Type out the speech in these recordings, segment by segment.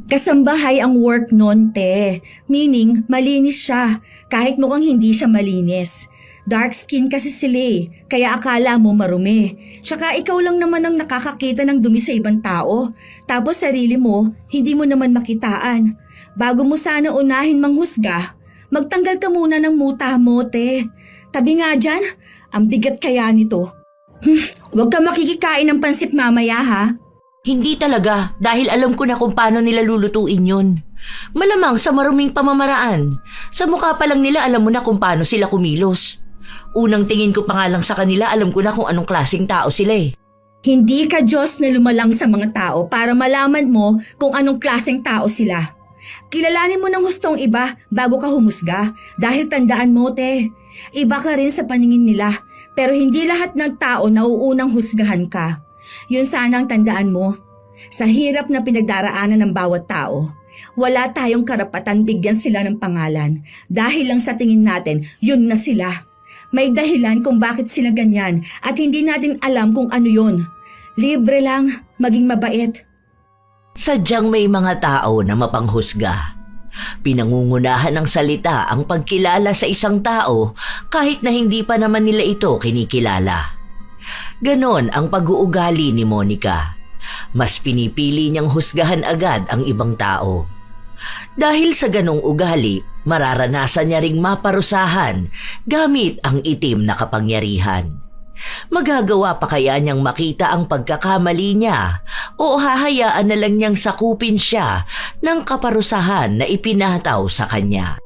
Kasambahay ang work nun, te. Meaning, malinis siya, kahit mukhang hindi siya malinis. Dark skin kasi sila kaya akala mo marumi. Tsaka ikaw lang naman ang nakakakita ng dumi sa ibang tao. Tapos sarili mo, hindi mo naman makitaan. Bago mo sana unahin manghusga, magtanggal ka muna ng muta mo, te. Tabi nga dyan, ang bigat kaya nito. Huwag ka makikikain ng pansit mamaya, ha? Hindi talaga, dahil alam ko na kung paano nila lulutuin yun. Malamang sa maruming pamamaraan. Sa mukha pa lang nila alam mo na kung paano sila kumilos. Unang tingin ko pa nga lang sa kanila, alam ko na kung anong klaseng tao sila eh. Hindi ka Diyos na lumalang sa mga tao para malaman mo kung anong klaseng tao sila. Kilalanin mo ng hustong iba bago ka humusga dahil tandaan mo, te, iba ka rin sa paningin nila pero hindi lahat ng tao nauunang husgahan ka. Yun sana ang tandaan mo. Sa hirap na pinagdaraanan ng bawat tao, wala tayong karapatan bigyan sila ng pangalan dahil lang sa tingin natin yun na sila. May dahilan kung bakit sila ganyan at hindi natin alam kung ano yun. Libre lang, maging mabait. Sadyang may mga tao na mapanghusga. Pinangungunahan ng salita ang pagkilala sa isang tao kahit na hindi pa naman nila ito kinikilala. Ganon ang pag-uugali ni Monica. Mas pinipili niyang husgahan agad ang ibang tao. Dahil sa ganong ugali, mararanasan niya ring maparusahan gamit ang itim na kapangyarihan. Magagawa pa kaya niyang makita ang pagkakamali niya o hahayaan na lang niyang sakupin siya ng kaparusahan na ipinataw sa kanya?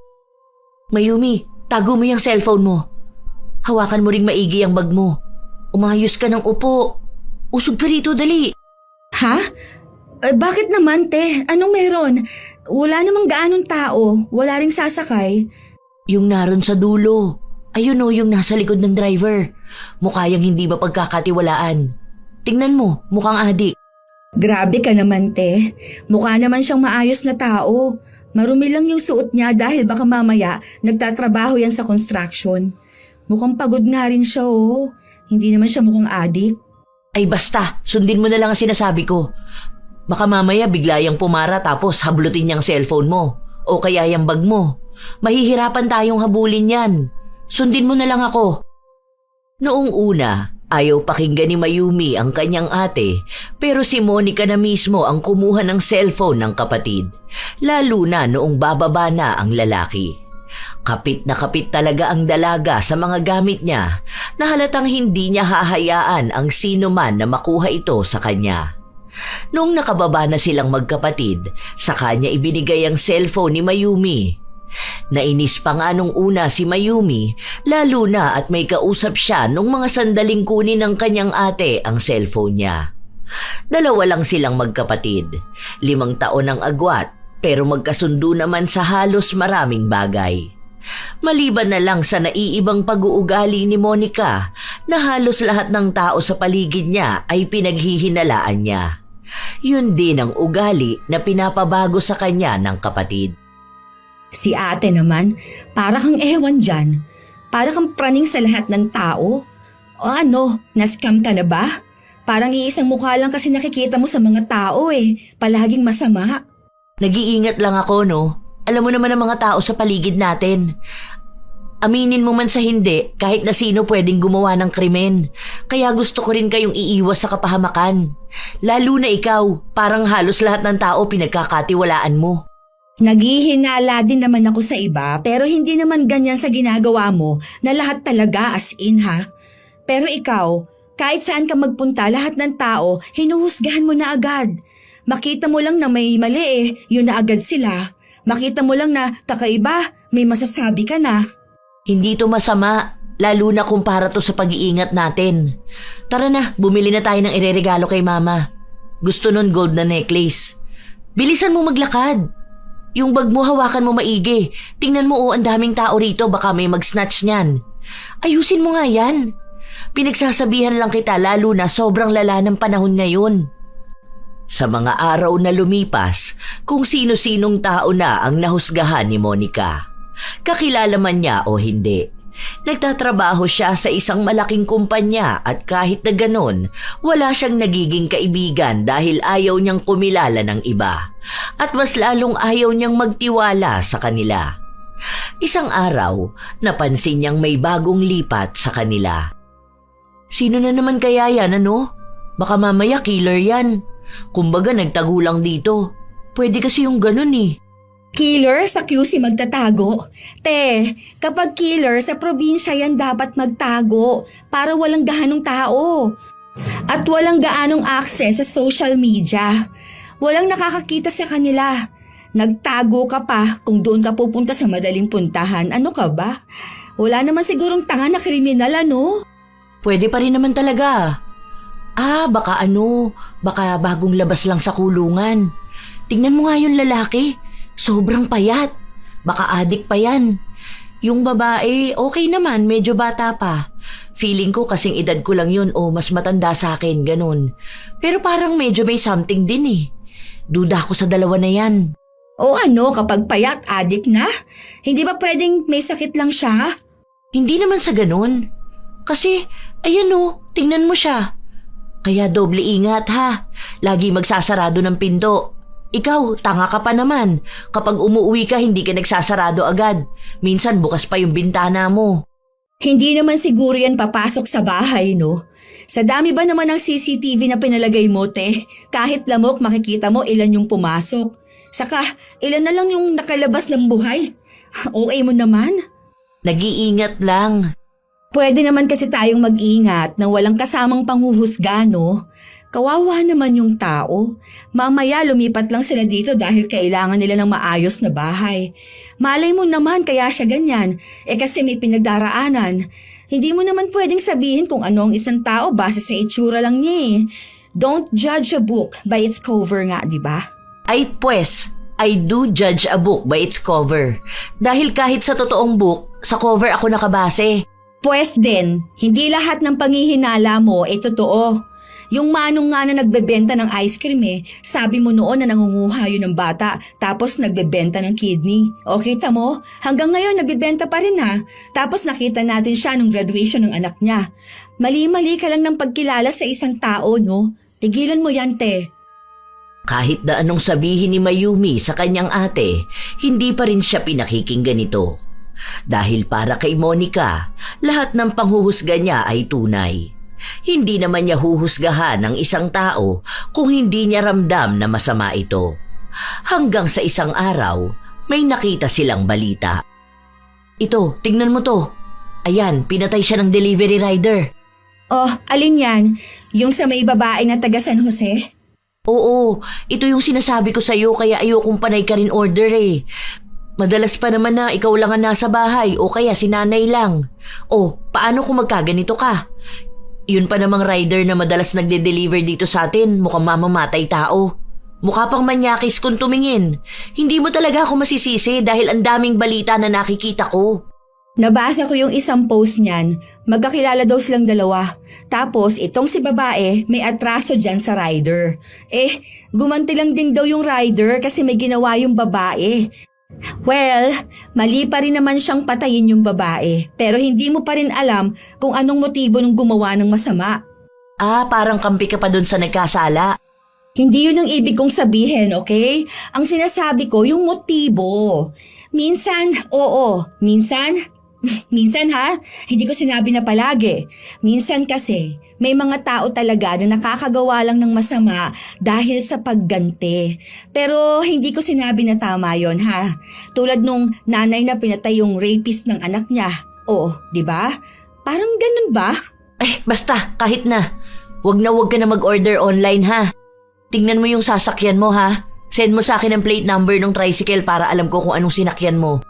Mayumi, tago mo yung cellphone mo. Hawakan mo ring maigi ang bag mo. Umayos ka ng upo. Usog ka rito, dali. Ha? Bakit naman, te? Anong meron? Wala namang gaanong tao. Wala ring sasakay. Yung naroon sa dulo. Ayun o, yung nasa likod ng driver. Mukha yang hindi ba pagkakatiwalaan. Tingnan mo, mukhang adik. Grabe ka naman, te. Mukha naman siyang maayos na tao. Marumi lang yung suot niya dahil baka mamaya nagtatrabaho yan sa construction. Mukhang pagod nga rin siya, oh. Hindi naman siya mukhang adik. Ay basta, sundin mo na lang ang sinasabi ko. Baka mamaya bigla yang pumara tapos hablutin niyang cellphone mo. O kaya yung bag mo. Mahihirapan tayong habulin yan. Sundin mo na lang ako. Noong una, ayaw pakinggan ni Mayumi ang kanyang ate, pero si Monica na mismo ang kumuha ng cellphone ng kapatid, lalo na noong bababa na ang lalaki. Kapit na kapit talaga ang dalaga sa mga gamit niya na halatang hindi niya hahayaan ang sino man na makuha ito sa kanya. Noong nakababa na silang magkapatid, sa kanya ibinigay ang cellphone ni Mayumi. Nainis pa nga nung una si Mayumi, lalo na at may kausap siya nung mga sandaling kunin ng kanyang ate ang cellphone niya. Dalawa lang silang magkapatid, 5 taon ang agwat, pero magkasundo naman sa halos maraming bagay. Maliban na lang sa naiibang pag-uugali ni Monica na halos lahat ng tao sa paligid niya ay pinaghihinalaan niya. Yun din ang ugali na pinapabago sa kanya ng kapatid. Si ate naman, para kang ewan dyan. Para kang praning sa lahat ng tao. O ano, na-scam ka na ba? Parang iisang mukha lang kasi nakikita mo sa mga tao palaging masama. Nag-iingat lang ako, no? Alam mo naman ang mga tao sa paligid natin. Aminin mo man sa hindi, kahit na sino pwedeng gumawa ng krimen. Kaya gusto ko rin kayong iiwas sa kapahamakan. Lalo na ikaw, parang halos lahat ng tao pinagkakatiwalaan mo. Naghihinala din naman ako sa iba pero hindi naman ganyan sa ginagawa mo na lahat talaga as in ha. Pero ikaw, kahit saan ka magpunta lahat ng tao, hinuhusgahan mo na agad. Makita mo lang na may mali yun na agad sila. Makita mo lang na kakaiba, may masasabi ka na. Hindi to masama, lalo na kung para to sa pag-iingat natin. Tara na, bumili na tayo ng ireregalo kay mama. Gusto nun gold na necklace. Bilisan mo maglakad. Yung bag mo hawakan mo maigi. Tingnan mo ang daming tao rito, baka may mag-snatch niyan. Ayusin mo nga yan. Pinagsasabihan lang kita lalo na sobrang lala ng panahon ngayon. Sa mga araw na lumipas, kung sino-sinong tao na ang nahusgahan ni Monica. Kakilala man niya o hindi, Nagtatrabaho siya sa isang malaking kumpanya at kahit na ganon, wala siyang nagiging kaibigan dahil ayaw niyang kumilala ng iba. At mas lalong ayaw niyang magtiwala sa kanila. Isang araw, napansin niyang may bagong lipat sa kanila. Sino na naman kaya yan, ano? Baka mamaya killer yan. Kumbaga nagtago lang dito. Pwede kasi yung ganun eh. Killer sa QC magtatago? Te, kapag killer sa probinsya yan dapat magtago para walang gaanong tao. At walang gaanong access sa social media. Walang nakakakita sa kanila. Nagtago ka pa kung doon ka pupunta sa madaling puntahan. Ano ka ba? Wala naman sigurong tanga na kriminal, ano? Pwede pa rin naman talaga. Baka bagong labas lang sa kulungan. Tingnan mo nga yung lalaki. Sobrang payat. Baka adik pa yan. Yung babae, okay naman, medyo bata pa. Feeling ko kasing edad ko lang yun o mas matanda sa akin, ganun. Pero parang medyo may something din eh. Duda ako sa dalawa na yan. O ano, kapag payat, adik na? Hindi ba pwedeng may sakit lang siya? Hindi naman sa ganun. Kasi, ayan o, tingnan mo siya. Kaya doble ingat ha. Lagi magsasarado ng pinto. Ikaw, tanga ka pa naman. Kapag umuwi ka, hindi ka nagsasarado agad. Minsan bukas pa yung bintana mo. Hindi naman siguro yan papasok sa bahay, no? Sa dami ba naman ng CCTV na pinalagay mo, te? Kahit lamok, makikita mo ilan yung pumasok. Saka, ilan na lang yung nakalabas ng buhay. Okay mo naman? Nag-iingat lang. Pwede naman kasi tayong mag-ingat na walang kasamang panghuhusga, no? Kawawa naman yung tao. Mamaya lumipat lang sila dito dahil kailangan nila ng maayos na bahay. Malay mo naman kaya siya ganyan. Kasi may pinagdaraanan. Hindi mo naman pwedeng sabihin kung ano ang isang tao base sa itsura lang niya eh. Don't judge a book by its cover nga, di ba? Ay pues, I do judge a book by its cover. Dahil kahit sa totoong book, sa cover ako nakabase. Pwes din, hindi lahat ng panghihinala mo ay totoo. Yung manong nga na nagbebenta ng ice cream sabi mo noon na nangunguha yun ng bata tapos nagbebenta ng kidney. O kita mo, hanggang ngayon nagbebenta pa rin ha. Tapos nakita natin siya nung graduation ng anak niya. Mali-mali ka lang ng pagkilala sa isang tao, no? Tigilan mo yan, te. Kahit na anong sabihin ni Mayumi sa kanyang ate, hindi pa rin siya pinakikinggan nito. Dahil para kay Monica, lahat ng panghuhusga niya ay tunay. Hindi naman niya huhusgahan ng isang tao kung hindi niya ramdam na masama ito. Hanggang sa isang araw, may nakita silang balita. Ito, tingnan mo to. Ayan, pinatay siya ng delivery rider. Oh, alin yan? Yung sa may babae na taga San Jose? Oo, ito yung sinasabi ko sa'yo kaya ayokong panay ka rin order eh. Madalas pa naman na ikaw lang ang nasa bahay o kaya si nanay lang. O, paano kung magkaganito ka? Yun pa namang rider na madalas nagde-deliver dito sa atin, mukhang mamamatay tao. Mukha pang manyakis kung tumingin. Hindi mo talaga ako masisisi dahil ang daming balita na nakikita ko. Nabasa ko yung isang post niyan. Magkakilala daw silang dalawa. Tapos itong si babae may atraso dyan sa rider. Gumanti lang din daw yung rider kasi may ginawa yung babae. Well, mali pa rin naman siyang patayin yung babae. Pero hindi mo pa rin alam kung anong motibo nung gumawa ng masama. Parang kampi ka pa dun sa nagkasala. Hindi yun ang ibig kong sabihin, okay? Ang sinasabi ko, yung motibo. Minsan, oo. Minsan ha, hindi ko sinabi na palagi. Minsan kasi, may mga tao talaga na nakakagawa lang ng masama dahil sa pagganti. Pero hindi ko sinabi na tama yon ha. Tulad nung nanay na pinatay yung rapist ng anak niya. Oo, di ba? Parang ganun ba? Basta, kahit na. Wag ka na mag-order online ha. Tingnan mo yung sasakyan mo ha. Send mo sa akin ang plate number ng tricycle para alam ko kung anong sinakyan mo.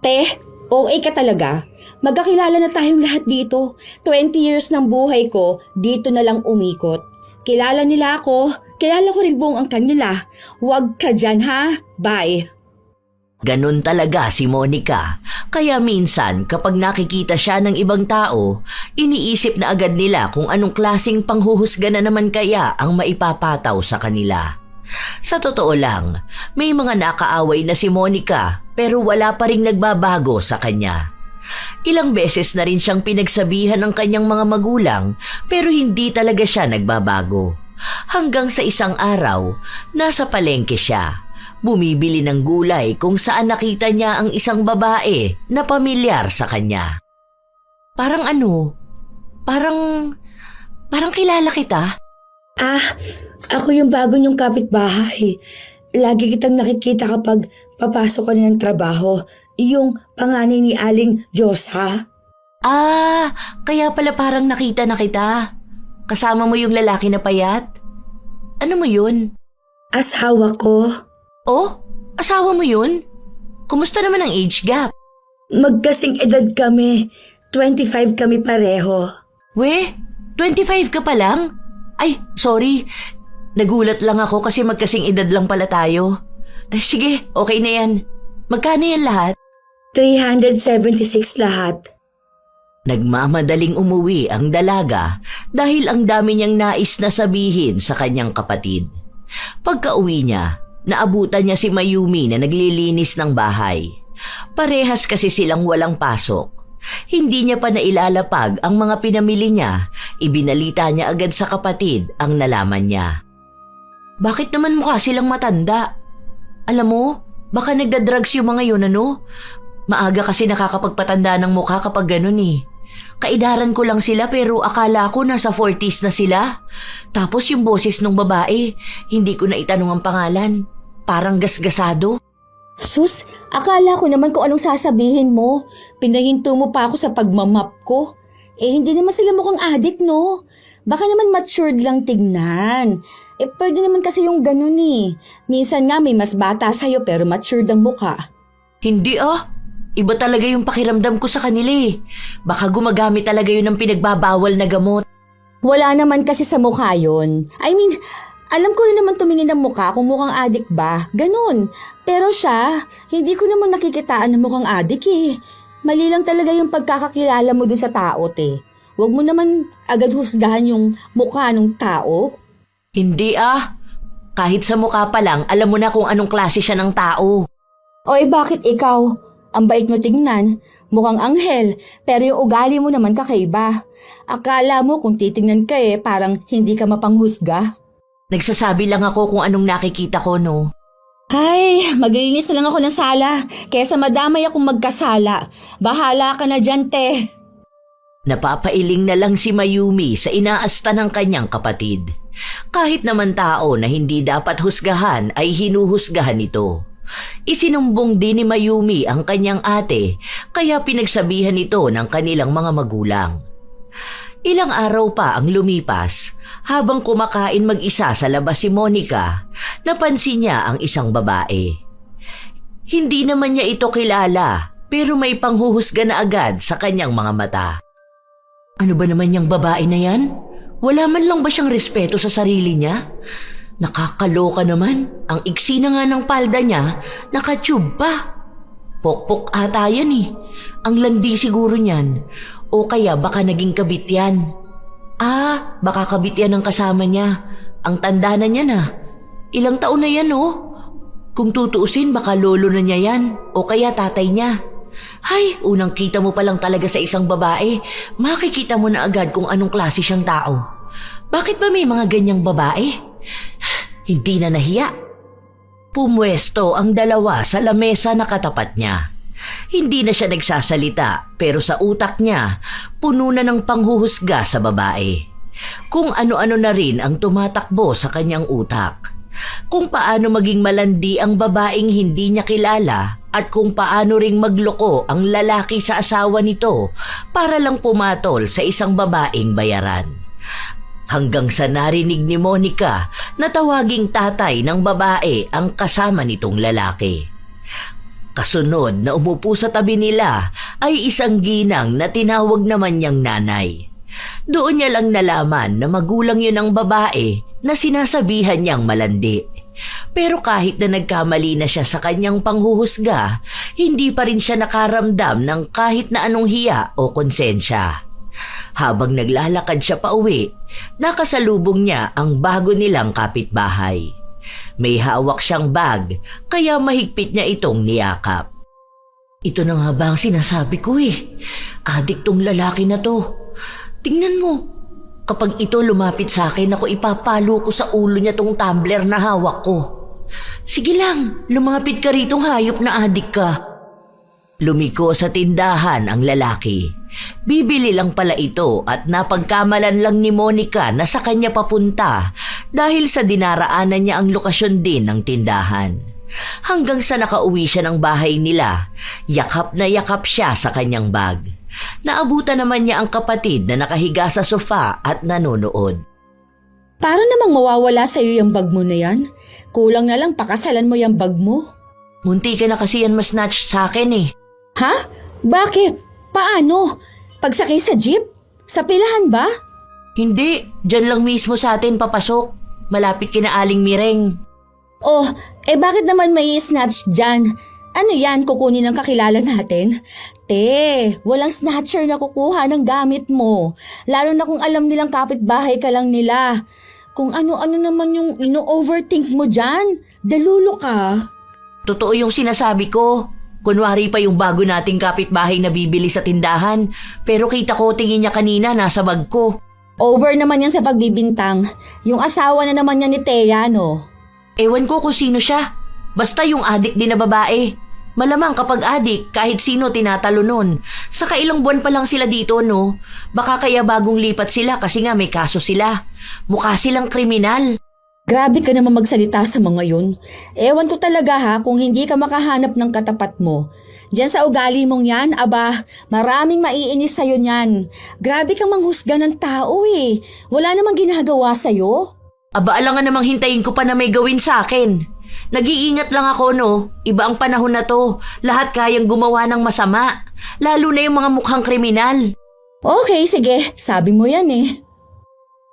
Te, okay ka talaga. Magkakilala na tayong lahat dito. 20 years ng buhay ko, dito na lang umikot. Kilala nila ako, kilala ko rin buong ang kanila. Huwag ka dyan ha, bye. Ganun talaga si Monica. Kaya minsan kapag nakikita siya ng ibang tao, iniisip na agad nila kung anong klaseng panghuhusga na naman kaya ang maipapataw sa kanila. Sa totoo lang, may mga nakaaway na si Monica pero wala pa ring nagbabago sa kanya. Ilang beses na rin siyang pinagsabihan ng kanyang mga magulang pero hindi talaga siya nagbabago. Hanggang sa isang araw, nasa palengke siya. Bumibili ng gulay kung saan nakita niya ang isang babae na pamilyar sa kanya. Parang kilala kita. Ako yung bago niyong kapitbahay. Lagi kitang nakikita kapag papasok ka na ng trabaho. Yung panganay ni Aling Diyosa. Kaya pala parang nakita na kita. Kasama mo yung lalaki na payat? Ano mo yun? Asawa ko. Oh? Asawa mo yun? Kumusta naman ang age gap? Magkasing edad kami. 25 kami pareho. 25 ka pa lang? Ay, sorry. Nagulat lang ako kasi magkasing edad lang pala tayo. Sige, okay na yan. Magkano yan lahat? 376 lahat. Nagmamadaling umuwi ang dalaga dahil ang dami niyang nais na sabihin sa kanyang kapatid. Pagka-uwi niya, naabutan niya si Mayumi na naglilinis ng bahay. Parehas kasi silang walang pasok. Hindi niya pa nailalapag ang mga pinamili niya. Ibinalita niya agad sa kapatid ang nalaman niya. Bakit naman mukha silang matanda? Alam mo, baka nagda-drugs yung mga yun Maaga kasi nakakapagpatanda ng mukha kapag ganun eh. Kaidaran ko lang sila pero akala ko nasa 40s na sila. Tapos yung boses ng babae, hindi ko na itanong ang pangalan. Parang gasgasado. Sus, akala ko naman kung anong sasabihin mo. Pinahinto mo pa ako sa pagmamap ko. Hindi naman sila mukhang adik, no? Baka naman matured lang tignan. Pwede naman kasi yung ganun eh. Minsan nga may mas bata sa'yo pero matured ang mukha. Hindi Iba talaga yung pakiramdam ko sa kanila eh. Baka gumagamit talaga yun ng pinagbabawal na gamot. Wala naman kasi sa mukha yun. Alam ko rin naman tumingin ng mukha kung mukhang adik ba. Ganun. Pero siya, hindi ko naman nakikitaan na mukhang adik eh. Mali lang talaga yung pagkakakilala mo dun sa tao, te. Huwag mo naman agad husgahan yung mukha ng tao. Hindi Kahit sa mukha pa lang, alam mo na kung anong klase siya ng tao. Bakit ikaw? Ang bait mo tingnan, mukhang anghel, pero yung ugali mo naman kakaiba. Akala mo kung titingnan ka parang hindi ka mapanghusga. Nagsasabi lang ako kung anong nakikita ko, no? Ay, maglinis na lang ako ng sala, kesa madamay akong magkasala. Bahala ka na dyan, te. Napapailing na lang si Mayumi sa inaasta ng kanyang kapatid. Kahit naman tao na hindi dapat husgahan ay hinuhusgahan ito. Isinumbong din ni Mayumi ang kanyang ate kaya pinagsabihan ito ng kanilang mga magulang. Ilang araw pa ang lumipas habang kumakain mag-isa sa labas si Monica, napansin niya ang isang babae. Hindi naman niya ito kilala pero may panghuhusga na agad sa kanyang mga mata. Ano ba naman yung babae na yan? Wala man lang ba siyang respeto sa sarili niya? Nakakaloka naman, ang iksi na nga ng palda niya, nakatube pa. Pokpok ata yan eh. Ang landi siguro niyan. O kaya baka naging kabit yan. Baka kabit yan ng kasama niya. Ang tanda na niya na. Ilang taon na yan Kung tutuusin baka lolo na niya yan. O kaya tatay niya. Hay, unang kita mo pa lang talaga sa isang babae, makikita mo na agad kung anong klase siyang tao. Bakit ba may mga ganyang babae? Hindi na nahiya. Pumwesto ang dalawa sa lamesa na katapat niya. Hindi na siya nagsasalita pero sa utak niya, puno na ng panghuhusga sa babae. Kung ano-ano na rin ang tumatakbo sa kanyang utak. Kung paano maging malandi ang babaeng hindi niya kilala at kung paano ring magloko ang lalaki sa asawa nito para lang pumatol sa isang babaeng bayaran. Hanggang sa narinig ni Monica na tawaging tatay ng babae ang kasama nitong lalaki. Kasunod na umupo sa tabi nila ay isang ginang na tinawag naman niyang nanay. Doon niya lang nalaman na magulang yun ang babae na sinasabihan niyang malandi. Pero kahit na nagkamali na siya sa kanyang panghuhusga, hindi pa rin siya nakaramdam ng kahit na anong hiya o konsensya. Habang naglalakad siya pauwi, nakasalubong niya ang bago nilang kapitbahay. May hawak siyang bag, kaya mahigpit niya itong niyakap. Ito na nga ba ang sinasabi ko eh. Adik tong lalaki na to. Tingnan mo. Kapag ito lumapit sa akin, ako ipapalo ko sa ulo niya tong tumbler na hawak ko. Sige lang, lumapit ka rito, hayop na adik ka. Lumiko sa tindahan ang lalaki. Bibili lang pala ito at napagkamalan lang ni Monica na sa kanya papunta dahil sa dinaraanan niya ang lokasyon din ng tindahan. Hanggang sa nakauwi siya ng bahay nila, yakap na yakap siya sa kanyang bag. Naabutan naman niya ang kapatid na nakahiga sa sofa at nanonood. Para namang mawawala sa'yo yung bag mo na yan. Kulang na lang pakasalan mo yung bag mo. Munti ka na kasi yan mas-snatch sa akin eh. Ha? Bakit? Paano? Pagsakay sa jeep? Sa pilahan ba? Hindi, dyan lang mismo sa atin papasok. Malapit kina Aling Mireng. Oh, bakit naman may snatch dyan? Ano yan, kukunin ng kakilala natin? Te, walang snatcher na kukuha ng gamit mo. Lalo na kung alam nilang kapitbahay ka lang nila. Kung ano-ano naman yung ino-overthink mo dyan, dalulo ka. Totoo yung sinasabi ko. Kunwari pa yung bago nating kapitbahay na bibili sa tindahan. Pero kita ko tingin niya kanina nasa bag ko. Over naman yan sa pagbibintang. Yung asawa na naman niya ni Thea, no? Ewan ko kung sino siya. Basta yung adik din na babae. Malamang kapag adik, kahit sino tinatalo nun. Saka ilang buwan pa lang sila dito, no? Baka kaya bagong lipat sila kasi nga may kaso sila. Mukha silang kriminal. Grabe ka naman magsalita sa mga yun. Ewan ko talaga ha kung hindi ka makahanap ng katapat mo. Diyan sa ugali mong yan, aba, maraming maiinis sa'yo niyan. Grabe kang manghusga ng tao eh. Wala namang ginagawa sa'yo. Aba, alangan namang hintayin ko pa na may gawin sa akin. Nag-iingat lang ako, no? Iba ang panahon na to. Lahat kayang gumawa ng masama. Lalo na yung mga mukhang kriminal. Okay, sige. Sabi mo yan eh.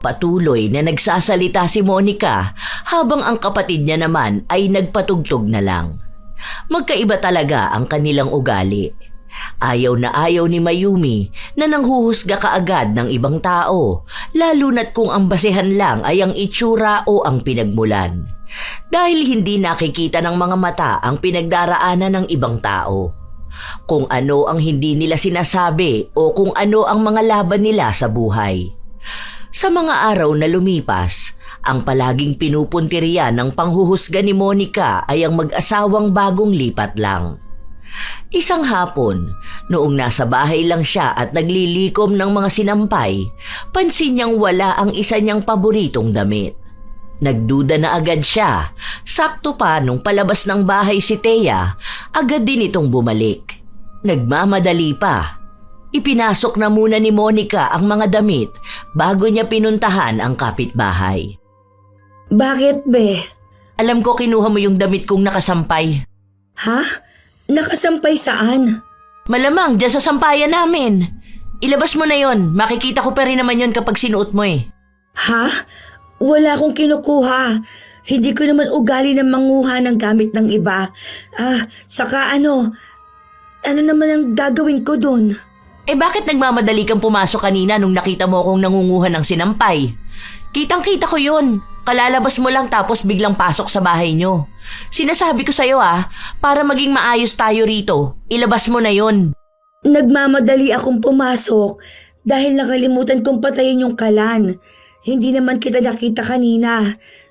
Patuloy na nagsasalita si Monica habang ang kapatid niya naman ay nagpatugtog na lang. Magkaiba talaga ang kanilang ugali. Ayaw na ayaw ni Mayumi na nanghuhusga kaagad ng ibang tao, lalo na't kung ang basehan lang ay ang itsura o ang pinagmulan. Dahil hindi nakikita ng mga mata ang pinagdaraanan ng ibang tao. Kung ano ang hindi nila sinasabi o kung ano ang mga laban nila sa buhay. Sa mga araw na lumipas, ang palaging pinupuntirya ng panghuhusga ni Monica ay ang mag-asawang bagong lipat lang. Isang hapon, noong nasa bahay lang siya at naglilikom ng mga sinampay, pansin niyang wala ang isa niyang paboritong damit. Nagduda na agad siya. Sakto pa nung palabas ng bahay si Thea, agad din itong bumalik. Nagmamadali pa. Ipinasok na muna ni Monica ang mga damit bago niya pinuntahan ang kapitbahay. Bakit, be? Alam ko kinuha mo yung damit kong nakasampay. Ha? Nakasampay saan? Malamang dyan sa sampayan namin. Ilabas mo na yon. Makikita ko pa rin naman yon kapag sinuot mo eh. Ha? Wala akong kinukuha. Hindi ko naman ugali na manguha ng gamit ng iba. Saka ano naman ang gagawin ko dun? Bakit nagmamadali kang pumasok kanina nung nakita mo akong nangunguha ng sinampay? Kitang-kita ko yun. Kalalabas mo lang tapos biglang pasok sa bahay nyo. Sinasabi ko sa'yo para maging maayos tayo rito, ilabas mo na yon. Nagmamadali akong pumasok dahil nakalimutan kong patayin yung kalan. Hindi naman kita nakita kanina.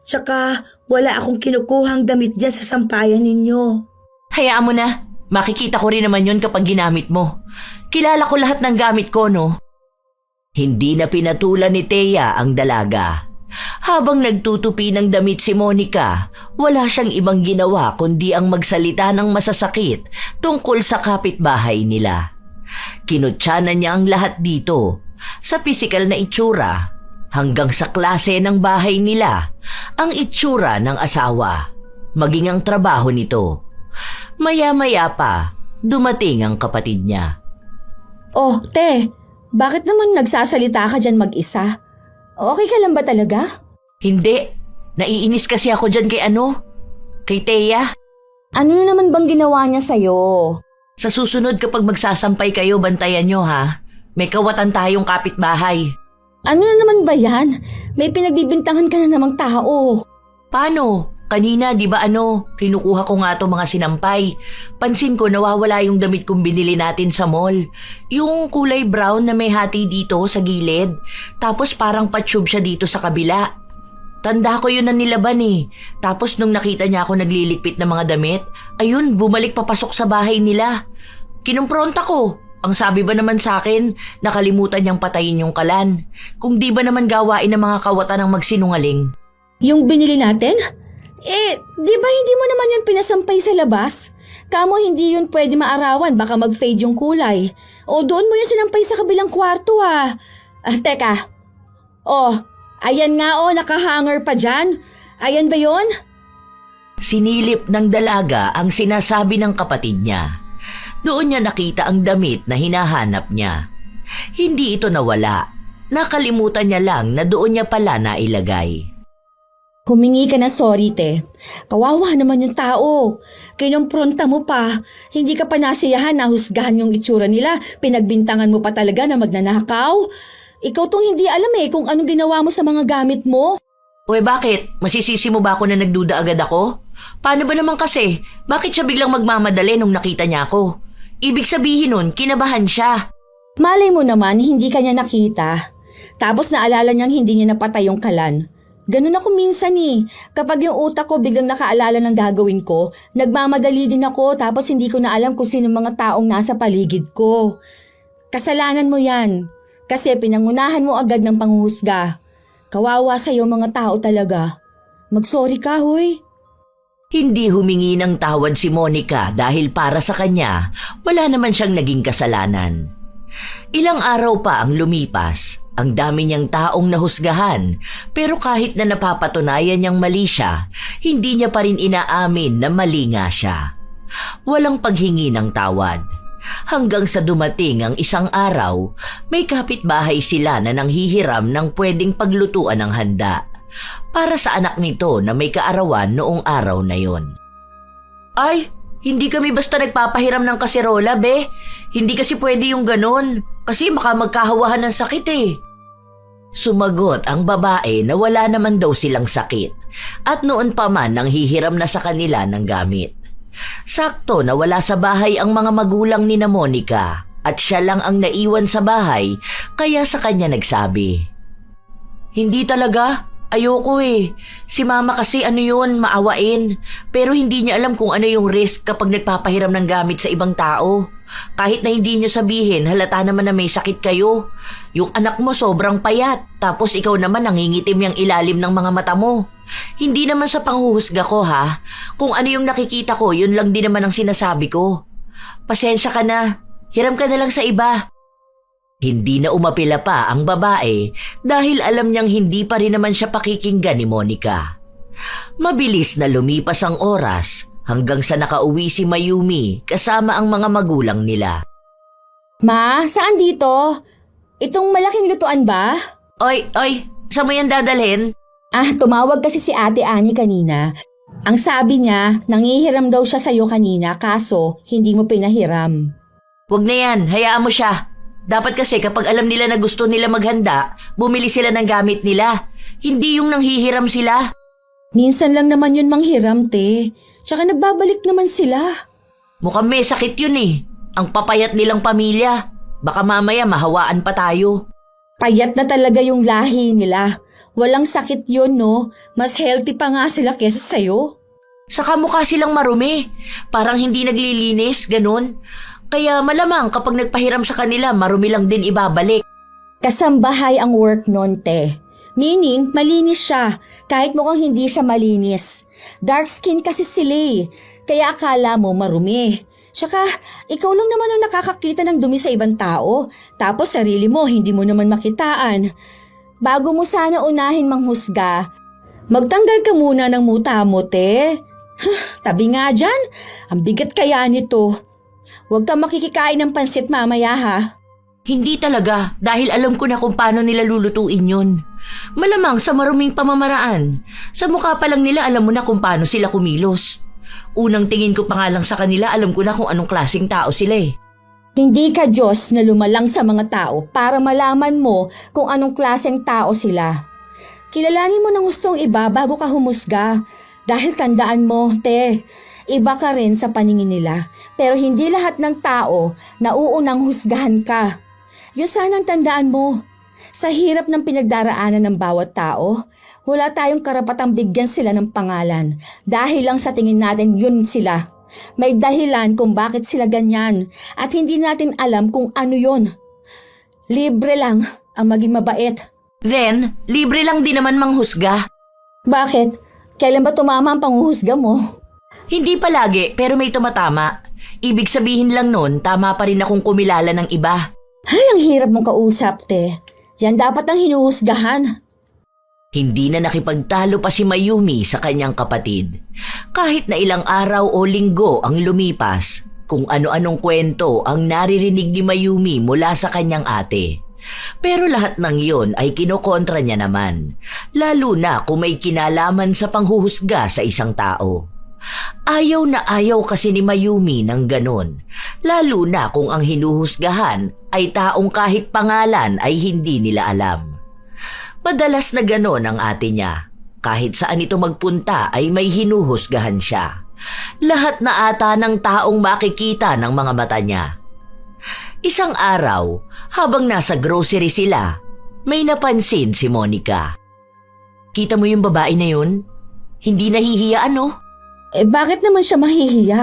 Tsaka wala akong kinukuhang damit dyan sa sampayan ninyo. Hayaan mo na. Makikita ko rin naman yon kapag ginamit mo. Kilala ko lahat ng gamit ko, no? Hindi na pinatulan ni Thea ang dalaga. Habang nagtutupi ng damit si Monica, wala siyang ibang ginawa kundi ang magsalita ng masasakit tungkol sa kapitbahay nila. Kinutyanan niya ang lahat dito, sa pisikal na itsura, hanggang sa klase ng bahay nila, ang itsura ng asawa, maging ang trabaho nito. Maya-maya pa, dumating ang kapatid niya. Oh, te, bakit naman nagsasalita ka dyan mag-isa? Okay ka lang ba talaga? Hindi. Naiinis kasi ako dyan kay Thea. Ano na naman bang ginawa niya sa'yo? Sa susunod kapag magsasampay kayo, bantayan nyo ha. May kawatan tayong kapitbahay. Ano na naman ba yan? May pinagbibintangan ka na namang tao. Paano? Kanina, di ba kinukuha ko nga to mga sinampay. Pansin ko nawawala yung damit kong binili natin sa mall. Yung kulay brown na may hati dito sa gilid. Tapos parang patsyub siya dito sa kabila. Tanda ko yun na nilaban eh. Tapos nung nakita niya ako nagliligpit ng mga damit, ayun, bumalik papasok sa bahay nila. Kinumpronta ko. Ang sabi ba naman sa akin, nakalimutan niyang patayin yung kalan. Kung di ba naman gawain ng mga kawatan ng magsinungaling. Yung binili natin? Di ba hindi mo naman yun pinasampay sa labas? Kamo hindi yun pwede maarawan, baka mag-fade yung kulay. O doon mo yun sinampay sa kabilang kwarto Teka. Ayan nga nakahanger pa dyan. Ayan ba yun? Sinilip ng dalaga ang sinasabi ng kapatid niya. Doon niya nakita ang damit na hinahanap niya. Hindi ito nawala. Nakalimutan niya lang na doon niya pala nailagay. Humingi ka na sorry, te. Kawawa naman yung tao. Kinumpronta mo pa. Hindi ka pa nasiyahan na husgahan yung itsura nila. Pinagbintangan mo pa talaga na magnanakaw. Ikaw tong hindi alam kung anong ginawa mo sa mga gamit mo. Bakit? Masisisi mo ba ako na nagduda agad ako? Paano ba naman kasi? Bakit siya biglang magmamadali nung nakita niya ako? Ibig sabihin nun, kinabahan siya. Malay mo naman, hindi ka niya nakita. Tapos naalala niyang hindi niya napatay yung kalan. Ganun ako minsan Kapag yung utak ko biglang nakaalala ng gagawin ko, nagmamadali din ako tapos hindi ko na alam kung sino mga taong nasa paligid ko. Kasalanan mo yan. Kasi pinangunahan mo agad ng panghuhusga. Kawawa sa'yo mga tao talaga. Mag-sorry ka, hoy. Hindi humingi ng tawad si Monica dahil para sa kanya, wala naman siyang naging kasalanan. Ilang araw pa ang lumipas, ang dami niyang taong nahusgahan, pero kahit na napapatunayan niyang mali siya, hindi niya pa rin inaamin na mali nga siya. Walang paghingi ng tawad. Hanggang sa dumating ang isang araw, may kapitbahay sila na nanghihiram ng pwedeng paglutuan ng handa. Para sa anak nito na may kaarawan noong araw na yon. Ay, hindi kami basta nagpapahiram ng kaserola, be. Hindi kasi pwede yung ganon. Kasi baka magkahawahan ng sakit Sumagot ang babae na wala naman daw silang sakit at noon pa man nanghihiram na sa kanila ng gamit. Sakto na wala sa bahay ang mga magulang ni na Monica at siya lang ang naiwan sa bahay kaya sa kanya nagsabi. Hindi talaga. Ayoko Si mama kasi maawain. Pero hindi niya alam kung ano yung risk kapag nagpapahiram ng gamit sa ibang tao. Kahit na hindi niyo sabihin, halata naman na may sakit kayo. Yung anak mo sobrang payat, tapos ikaw naman nangingitim yung ilalim ng mga mata mo. Hindi naman sa panghuhusga ko Kung ano yung nakikita ko, yun lang din naman ang sinasabi ko. Pasensya ka na. Hiram ka na lang sa iba. Hindi na umapila pa ang babae dahil alam niyang hindi pa rin naman siya pakikinggan ni Monica. Mabilis na lumipas ang oras hanggang sa nakauwi si Mayumi kasama ang mga magulang nila. Ma, saan dito? Itong malaking lutuan ba? Oy, saan mo yan dadalhin? Tumawag kasi si Ate Ani kanina. Ang sabi niya, nanghihiram daw siya sa'yo kanina kaso hindi mo pinahiram. Wag na yan, hayaan mo siya. Dapat kasi kapag alam nila na gusto nila maghanda, bumili sila ng gamit nila. Hindi yung nanghihiram sila. Minsan lang naman yun manghiram, te. Tsaka nagbabalik naman sila. Mukhang may sakit yun Ang papayat nilang pamilya. Baka mamaya mahawaan pa tayo. Payat na talaga yung lahi nila. Walang sakit yun, no? Mas healthy pa nga sila kesa sa'yo. Saka mukha silang marumi. Parang hindi naglilinis, ganun. Kaya malamang kapag nagpahiram sa kanila, marumi lang din ibabalik. Kasambahay ang work nun, te. Meaning, malinis siya, kahit mukhang hindi siya malinis. Dark skin kasi sila kaya akala mo marumi. Tsaka, ikaw lang naman ang nakakakita ng dumi sa ibang tao, tapos sarili mo hindi mo naman makitaan. Bago mo sana unahin manghusga, magtanggal ka muna ng muta mo, te. Tabi nga dyan, ang bigat kaya nito. Huwag kang makikikain ng pansit mamaya Hindi talaga, dahil alam ko na kung paano nila lulutuin yun. Malamang sa maruming pamamaraan. Sa mukha pa lang nila alam mo na kung paano sila kumilos. Unang tingin ko pa nga lang sa kanila, alam ko na kung anong klaseng tao sila Hindi ka Diyos na lumalang sa mga tao para malaman mo kung anong klaseng tao sila. Kilalanin mo ng gustong iba bago ka humusga. Dahil tandaan mo, te, iba ka rin sa paningin nila. Pero hindi lahat ng tao nauunang husgahan ka. Yun sanang tandaan mo. Sa hirap ng pinagdaraanan ng bawat tao, wala tayong karapatang bigyan sila ng pangalan. Dahil lang sa tingin natin yun sila. May dahilan kung bakit sila ganyan at hindi natin alam kung ano yun. Libre lang ang maging mabait. Then, libre lang din naman manghusga. Bakit? Kailan ba tumama ang panghuhusga mo? Hindi palagi, pero may tumatama. Ibig sabihin lang nun, tama pa rin akong kumilala ng iba. Ay, ang hirap mong kausap, te. Yan dapat ang hinuhusgahan. Hindi na nakipagtalo pa si Mayumi sa kanyang kapatid. Kahit na ilang araw o linggo ang lumipas, kung ano-anong kwento ang naririnig ni Mayumi mula sa kanyang ate. Pero lahat ng iyon ay kinokontra niya naman, lalo na kung may kinalaman sa panghuhusga sa isang tao. Ayaw na ayaw kasi ni Mayumi ng ganon, lalo na kung ang hinuhusgahan ay taong kahit pangalan ay hindi nila alam. Madalas na ganon ang ate niya, kahit saan ito magpunta ay may hinuhusgahan siya. Lahat na ata ng taong makikita ng mga mata niya. Isang araw, habang nasa grocery sila, may napansin si Monica. Kita mo yung babae na yun? Hindi nahihiya ano? Bakit naman siya mahihiya?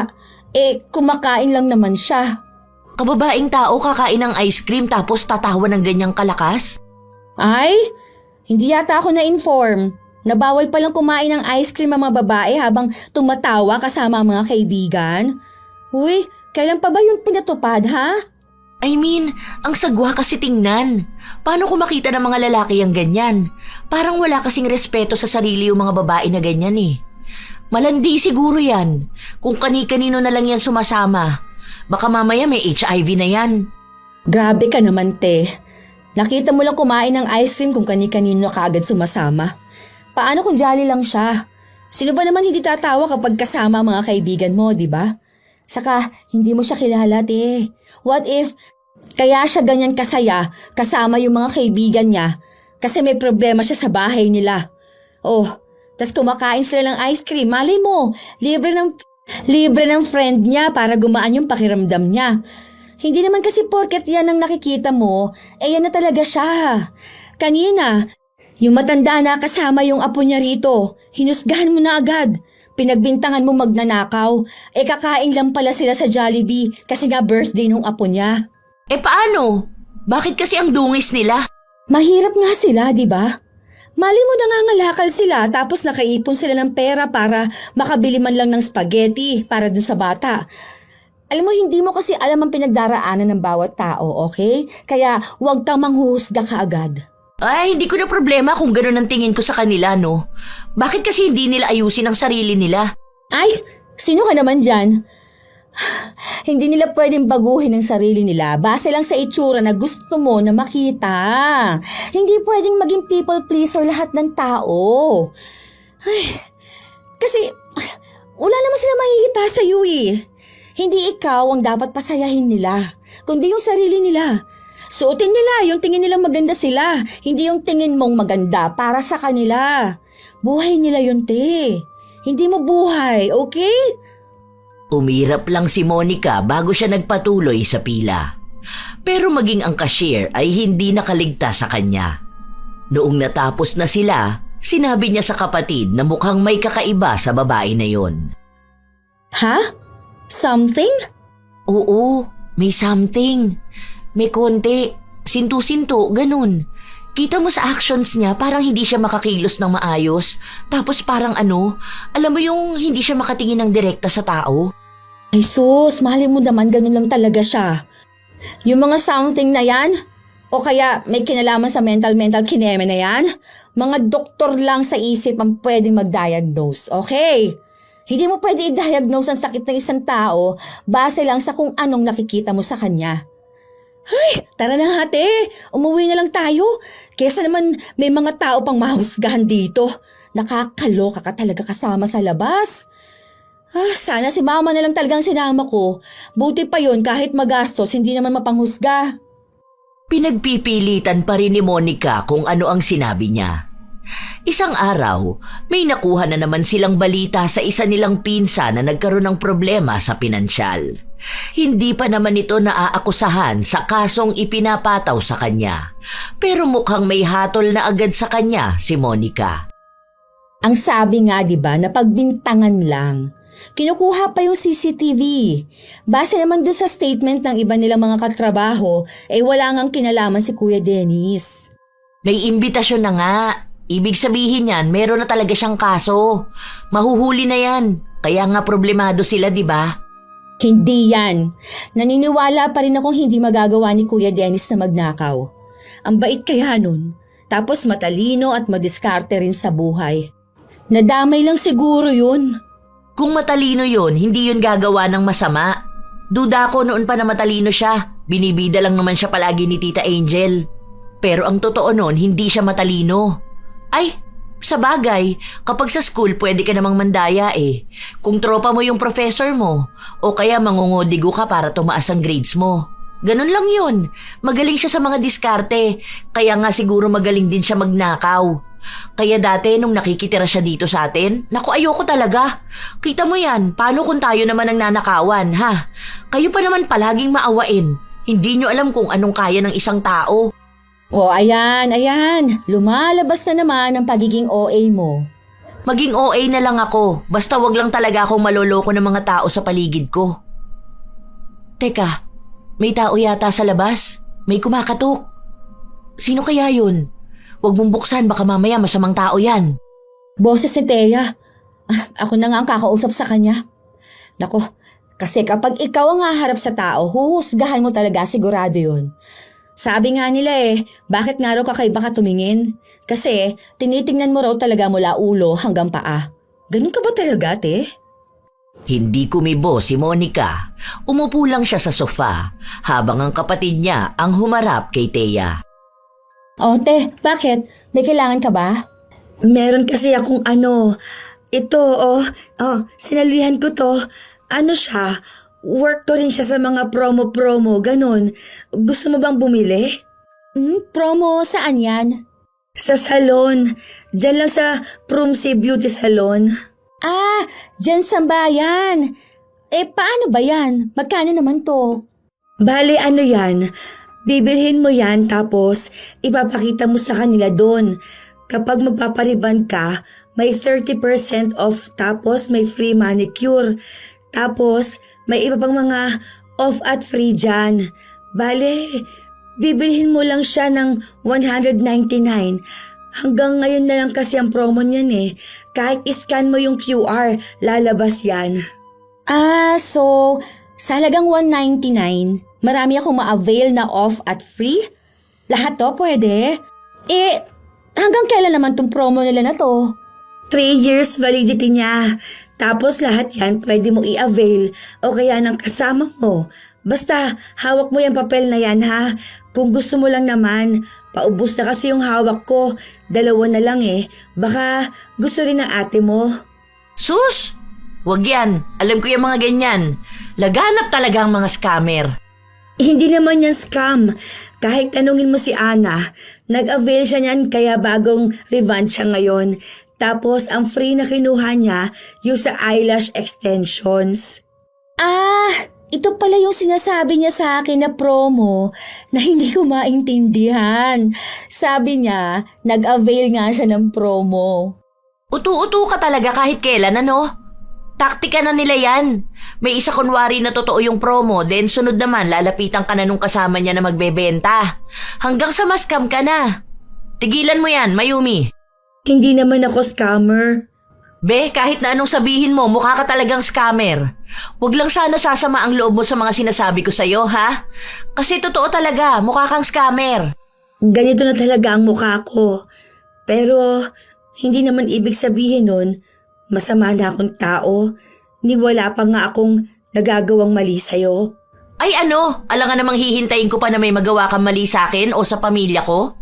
Kumakain lang naman siya. Kababaeng tao kakain ng ice cream tapos tatawa ng ganyang kalakas? Ay, hindi yata ako na-inform. Na bawal palang kumain ng ice cream ang mga babae habang tumatawa kasama ang mga kaibigan. Uy, kailan pa ba yung pinatupad, ha? I mean, ang sagwa kasi tingnan. Paano kung makita ng mga lalaki ang ganyan? Parang wala kasing respeto sa sarili yung mga babae na ganyan eh. Malandi siguro yan. Kung kani-kanino na lang yan sumasama. Baka mamaya may HIV na yan. Grabe ka naman, te. Nakita mo lang kumain ng ice cream kung kani-kanino kaagad sumasama. Paano kung jolly lang siya? Sino ba naman hindi tatawa kapag kasama ang mga kaibigan mo, di ba? Saka, hindi mo siya kilala, te. What if, kaya siya ganyan kasaya kasama yung mga kaibigan niya kasi may problema siya sa bahay nila. Oh, tas kumakain sila ng ice cream. Malay mo, libre ng friend niya para gumaan yung pakiramdam niya. Hindi naman kasi porket yan ang nakikita mo, yan na talaga siya. Kanina, yung matanda na kasama yung apo niya rito, hinusgahan mo na agad. Pinagbintangan mo magnanakaw, kakain lang pala sila sa Jollibee kasi nga birthday nung apo niya. Paano? Bakit kasi ang dungis nila? Mahirap nga sila, di ba? Mali mo nangangalakal sila tapos nakaipon sila ng pera para makabili man lang ng spaghetti para dun sa bata. Alam mo, hindi mo kasi alam ang pinagdaraanan ng bawat tao, okay? Kaya huwag kang manghuhusga kaagad. Ay, hindi ko na problema kung gano'n ang tingin ko sa kanila, no? Bakit kasi hindi nila ayusin ang sarili nila? Ay, sino ka naman dyan? Hindi nila pwedeng baguhin ang sarili nila base lang sa itsura na gusto mo na makita. Hindi pwedeng maging people pleaser lahat ng tao. Ay, kasi wala naman sila mahihita sa iyo eh. Hindi ikaw ang dapat pasayahin nila, kundi yung sarili nila. Suotin nila yung tingin nilang maganda sila, hindi yung tingin mong maganda para sa kanila. Buhay nila yun, te. Hindi mo buhay, okay? Umirap lang si Monica bago siya nagpatuloy sa pila. Pero maging ang cashier ay hindi nakaligtas sa kanya. Noong natapos na sila, sinabi niya sa kapatid na mukhang may kakaiba sa babae na yon. Ha? Something? Oo, may something. May konti, sinto-sinto, ganun. Kita mo sa actions niya parang hindi siya makakilos ng maayos. Tapos parang alam mo yung hindi siya makatingin ng direkta sa tao? Ay sus, mahalin mo naman ganun lang talaga siya. Yung mga something na yan, o kaya may kinalaman sa mental kineme na yan, mga doktor lang sa isip ang pwedeng mag-diagnose, okay? Hindi mo pwede i-diagnose ang sakit ng isang tao base lang sa kung anong nakikita mo sa kanya. Ay, tara na ate, umuwi na lang tayo. Kesa naman may mga tao pang mahusgahan dito. Nakakaloka ka talaga kasama sa labas. Sana si mama na lang talagang sinama ko. Buti pa yun kahit magastos, hindi naman mapanghusga. Pinagpipilitan pa rin ni Monica kung ano ang sinabi niya. Isang araw, may nakuha na naman silang balita sa isa nilang pinsan na nagkaroon ng problema sa pinansyal. Hindi pa naman ito naaakusahan sa kasong ipinapataw sa kanya, pero mukhang may hatol na agad sa kanya si Monica. Ang sabi nga 'di ba na pagbintangan lang. Kinukuha pa yung CCTV. Base naman doon sa statement ng iba nilang mga katrabaho, wala ngang kinalaman si Kuya Dennis. May imbitasyon na nga. Ibig sabihin yan, meron na talaga siyang kaso. Mahuhuli na yan. Kaya nga problemado sila, di ba? Hindi yan. Naniniwala pa rin akong hindi magagawa ni Kuya Dennis na magnakaw. Ang bait kaya nun. Tapos matalino at madiskarte rin sa buhay. Nadamay lang siguro yun. Kung matalino yun, hindi yun gagawa ng masama. Duda ko noon pa na matalino siya. Binibida lang naman siya palagi ni Tita Angel. Pero ang totoo noon, hindi siya matalino. Ay, sa bagay, kapag sa school pwede ka namang mandaya eh. Kung tropa mo yung professor mo, o kaya mangungodigo ka para tumaas ang grades mo. Ganun lang yun. Magaling siya sa mga diskarte, kaya nga siguro magaling din siya magnakaw. Kaya dati nung nakikitira siya dito sa atin, naku ayoko talaga. Kita mo yan, paano kung tayo naman ang nanakawan, ha? Kayo pa naman palaging maawain. Hindi nyo alam kung anong kaya ng isang tao. O ayan. Lumalabas na naman ang pagiging OA mo. Maging OA na lang ako, basta wag lang talaga akong maloloko ng mga tao sa paligid ko. Teka, may tao yata sa labas. May kumakatok. Sino kaya yun? Huwag mong buksan, baka mamaya masamang tao yan. Boses ni Thea. Ako na nga ang kakausap sa kanya. Nako, kasi kapag ikaw ang haharap sa tao, huhusgahan mo talaga, sigurado yun. Sabi nga nila bakit nga raw kakaiba ka tumingin? Kasi tinitingnan mo raw talaga mula ulo hanggang paa. Ganun ka ba talaga, te? Hindi kumibo si Monica. Umupo lang siya sa sofa habang ang kapatid niya ang humarap kay Thea. O, te, bakit? May kailangan ka ba? Meron kasi akong sinalihan ko to. Ano siya? Work ko rin siya sa mga promo, ganun. Gusto mo bang bumili? Promo, saan yan? Sa salon. Diyan lang sa Prumsi Beauty Salon. Dyan sa bayan. Paano ba yan? Magkano naman to? Bale, ano yan? Bibilhin mo yan tapos ipapakita mo sa kanila doon. Kapag magpapariban ka, may 30% off tapos may free manicure. Tapos, may iba pang mga off at free dyan. Bale, bibilhin mo lang siya ng $199. Hanggang ngayon na lang kasi ang promo niyan Kahit iscan mo yung QR, lalabas yan. So, sa halagang $199, marami akong ma-avail na off at free? Lahat to pwede? Hanggang kailan naman tong promo nila na to? 3 years validity niya. Tapos lahat yan pwede mo i-avail o kaya ng kasama mo. Basta hawak mo yung papel na yan ha. Kung gusto mo lang naman, paubos na kasi yung hawak ko. 2 na lang Baka gusto rin ng ate mo. Sus! Wag yan. Alam ko yung mga ganyan. Laganap talaga ang mga scammer. Hindi naman yan scam. Kahit tanungin mo si Ana, nag-avail siya niyan kaya bagong revamp siya ngayon. Tapos ang free na kinuha niya yung sa eyelash extensions. Ito pala yung sinasabi niya sa akin na promo na hindi ko maintindihan. Sabi niya, nag-avail nga siya ng promo. Utu-utu ka talaga kahit kailan, ano? Taktika na nila yan. May isa kunwari na totoo yung promo, then sunod naman lalapitan ka na nung kasama niya na magbebenta. Hanggang sa maskam ka na. Tigilan mo yan, Mayumi. Hindi naman ako scammer. Be, kahit na anong sabihin mo, mukha ka talagang scammer. Huwag lang sana sasama ang loob mo sa mga sinasabi ko sa'yo, ha? Kasi totoo talaga, mukha kang scammer. Ganito na talaga ang mukha ko. Pero hindi naman ibig sabihin nun, masama na akong tao. Ni wala pa nga akong nagagawang mali sa'yo. Ay ano, alangan namang hihintayin ko pa na may magawa kang mali sa akin o sa pamilya ko?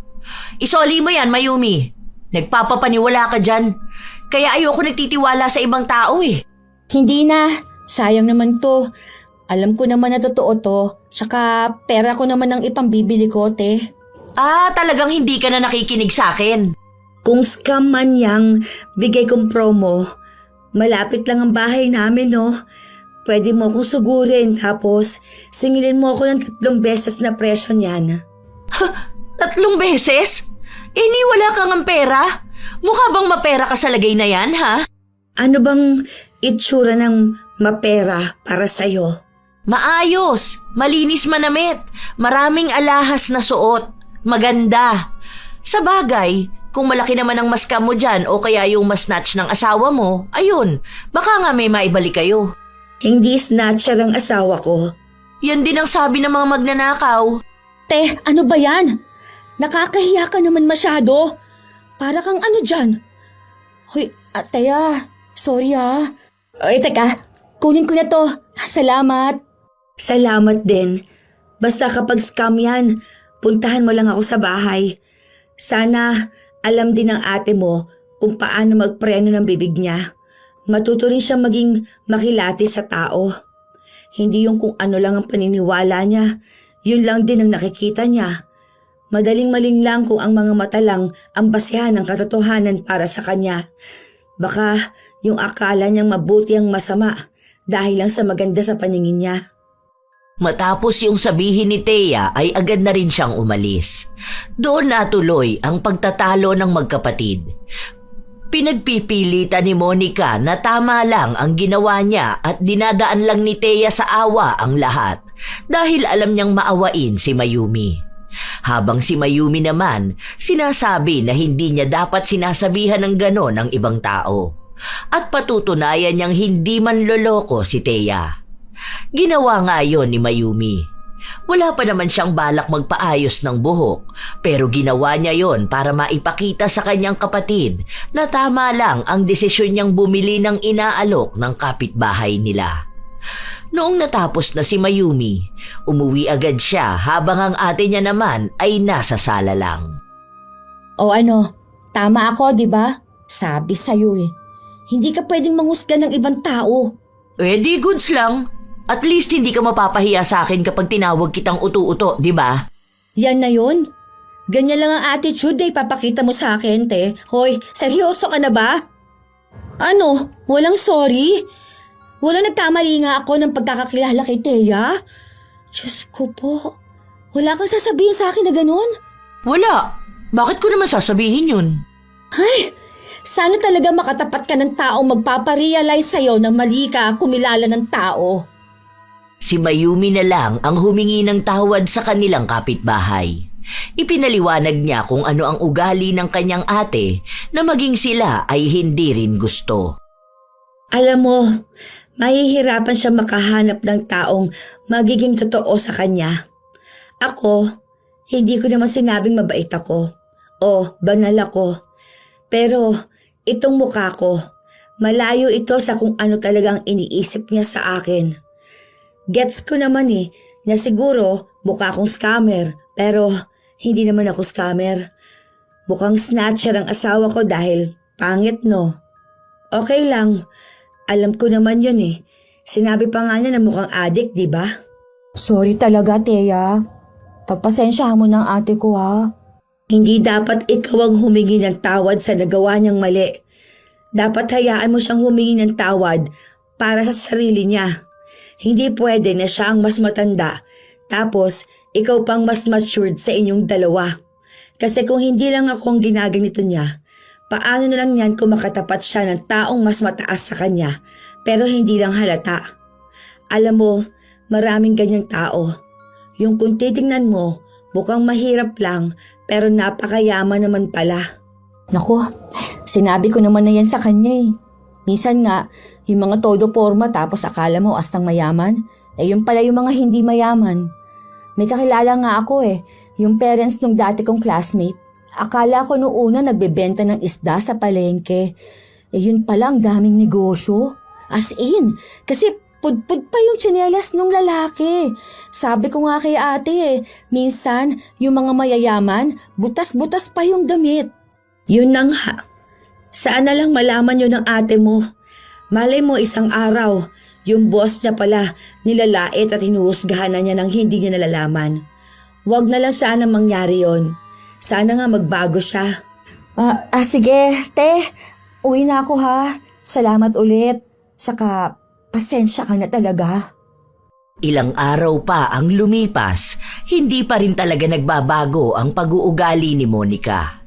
Isoli mo yan, Mayumi. Nagpapapaniwala ka dyan. Kaya ayoko nagtitiwala sa ibang tao Hindi na. Sayang naman to. Alam ko naman na totoo to. Saka pera ko naman ang ipambibili ko, te. Talagang hindi ka na nakikinig sa akin. Kung scam man yang bigay kong promo, malapit lang ang bahay namin, no? Pwede mo akong sugurin tapos singilin mo ako ng 3 beses na presyo niyan. 3 beses? Ni wala kang ang pera? Mukha bang mapera ka sa lagay na yan, ha? Ano bang itsura ng mapera para sa'yo? Maayos, malinis manamit, maraming alahas na suot, maganda. Sa bagay, kung malaki naman ang maskam mo dyan o kaya yung masnatch ng asawa mo, ayun, baka nga may maibalik kayo. Hindi snatcher ang asawa ko. Yan din ang sabi ng mga magnanakaw. Te, ano ba yan? Nakakahiya ka naman masyado. Para kang ano dyan? Hoy, Teya, sorry ah. Ay, teka, kunin ko na to. Salamat. Salamat din. Basta kapag scam yan, puntahan mo lang ako sa bahay. Sana alam din ng ate mo kung paano magpreno ng bibig niya. Matuto rin siya maging makilati sa tao. Hindi yung kung ano lang ang paniniwala niya, yun lang din ang nakikita niya. Madaling-maling lang kung ang mga mata lang ang basehan ng katotohanan para sa kanya. Baka yung akala niyang mabuti ang masama dahil lang sa maganda sa paningin niya. Matapos yung sabihin ni Thea ay agad na rin siyang umalis. Doon natuloy ang pagtatalo ng magkapatid. Pinagpipilitan ni Monica na tama lang ang ginawa niya at dinadaan lang ni Thea sa awa ang lahat dahil alam niyang maawain si Mayumi. Habang si Mayumi naman, sinasabi na hindi niya dapat sinasabihan ng ganon ang ibang tao. At patutunayan niyang hindi man loloko si Thea. Ginawa nga yon ni Mayumi. Wala pa naman siyang balak magpaayos ng buhok, pero ginawa niya yon para maipakita sa kanyang kapatid na tama lang ang desisyon niyang bumili ng inaalok ng kapitbahay nila. Noong natapos na si Mayumi, umuwi agad siya habang ang ate niya naman ay nasa sala lang. O ano, tama ako, di ba? Sabi sa'yo eh. Hindi ka pwedeng manghusga ng ibang tao. Di goods lang. At least hindi ka mapapahiya sa akin kapag tinawag kitang uto-uto, di ba? Yan na yun. Ganyan lang ang attitude ay papakita mo sa akin, te. Hoy, seryoso ka na ba? Ano? Walang sorry? Walang nagkamali nga ako ng pagkakakilala kay Thea? Diyos ko po. Wala kang sasabihin sa akin na ganun? Wala. Bakit ko naman sasabihin yun? Ay, sana talaga makatapat ka ng taong magpaparealize sa'yo na mali ka kumilala ng tao. Si Mayumi na lang ang humingi ng tawad sa kanilang kapitbahay. Ipinaliwanag niya kung ano ang ugali ng kanyang ate na maging sila ay hindi rin gusto. Alam mo, mahihirapan siya makahanap ng taong magiging totoo sa kanya. Ako, hindi ko naman sinabing mabait ako o banal ako. Pero itong mukha ko, malayo ito sa kung ano talagang iniisip niya sa akin. Gets ko naman na siguro mukha akong scammer pero hindi naman ako scammer. Mukhang snatcher ang asawa ko dahil pangit no. Okay lang, alam ko naman yun Sinabi pa nga niya na mukhang addict, di ba? Sorry talaga, Thea. Pagpasensyahan mo ng ate ko ha. Hindi dapat ikaw ang humingi ng tawad sa nagawa niyang mali. Dapat hayaan mo siyang humingi ng tawad para sa sarili niya. Hindi pwede na siya ang mas matanda, tapos ikaw pang mas matured sa inyong dalawa. Kasi kung hindi lang ako ang ginaganito niya, paano na lang yan kung makatapat siya ng taong mas mataas sa kanya, pero hindi lang halata. Alam mo, maraming ganyang tao. Yung kung titingnan mo, mukhang mahirap lang, pero napakayaman naman pala. Naku, sinabi ko naman na yan sa kanya Minsan nga, yung mga todo forma tapos akala mo astang mayaman, yun pala yung mga hindi mayaman. May kakilala nga ako yung parents nung dati kong classmate. Akala ko noong una nagbebenta ng isda sa palengke. Yun pala ang daming negosyo. As in, kasi pudpud pa yung tsinelas nung lalaki. Sabi ko nga kay ate minsan yung mga mayayaman, butas-butas pa yung damit. Yun na nga. Sana lang malaman yun ng ate mo. Malay mo isang araw, yung boss niya pala nilalait at hinuhusgahan na niya ng hindi niya nalalaman. Huwag na lang sana mangyari yon. Sana nga magbago siya. Sige, te. Uwi na ako ha. Salamat ulit. Saka, pasensya ka na talaga. Ilang araw pa ang lumipas, hindi pa rin talaga nagbabago ang pag-uugali ni Monica.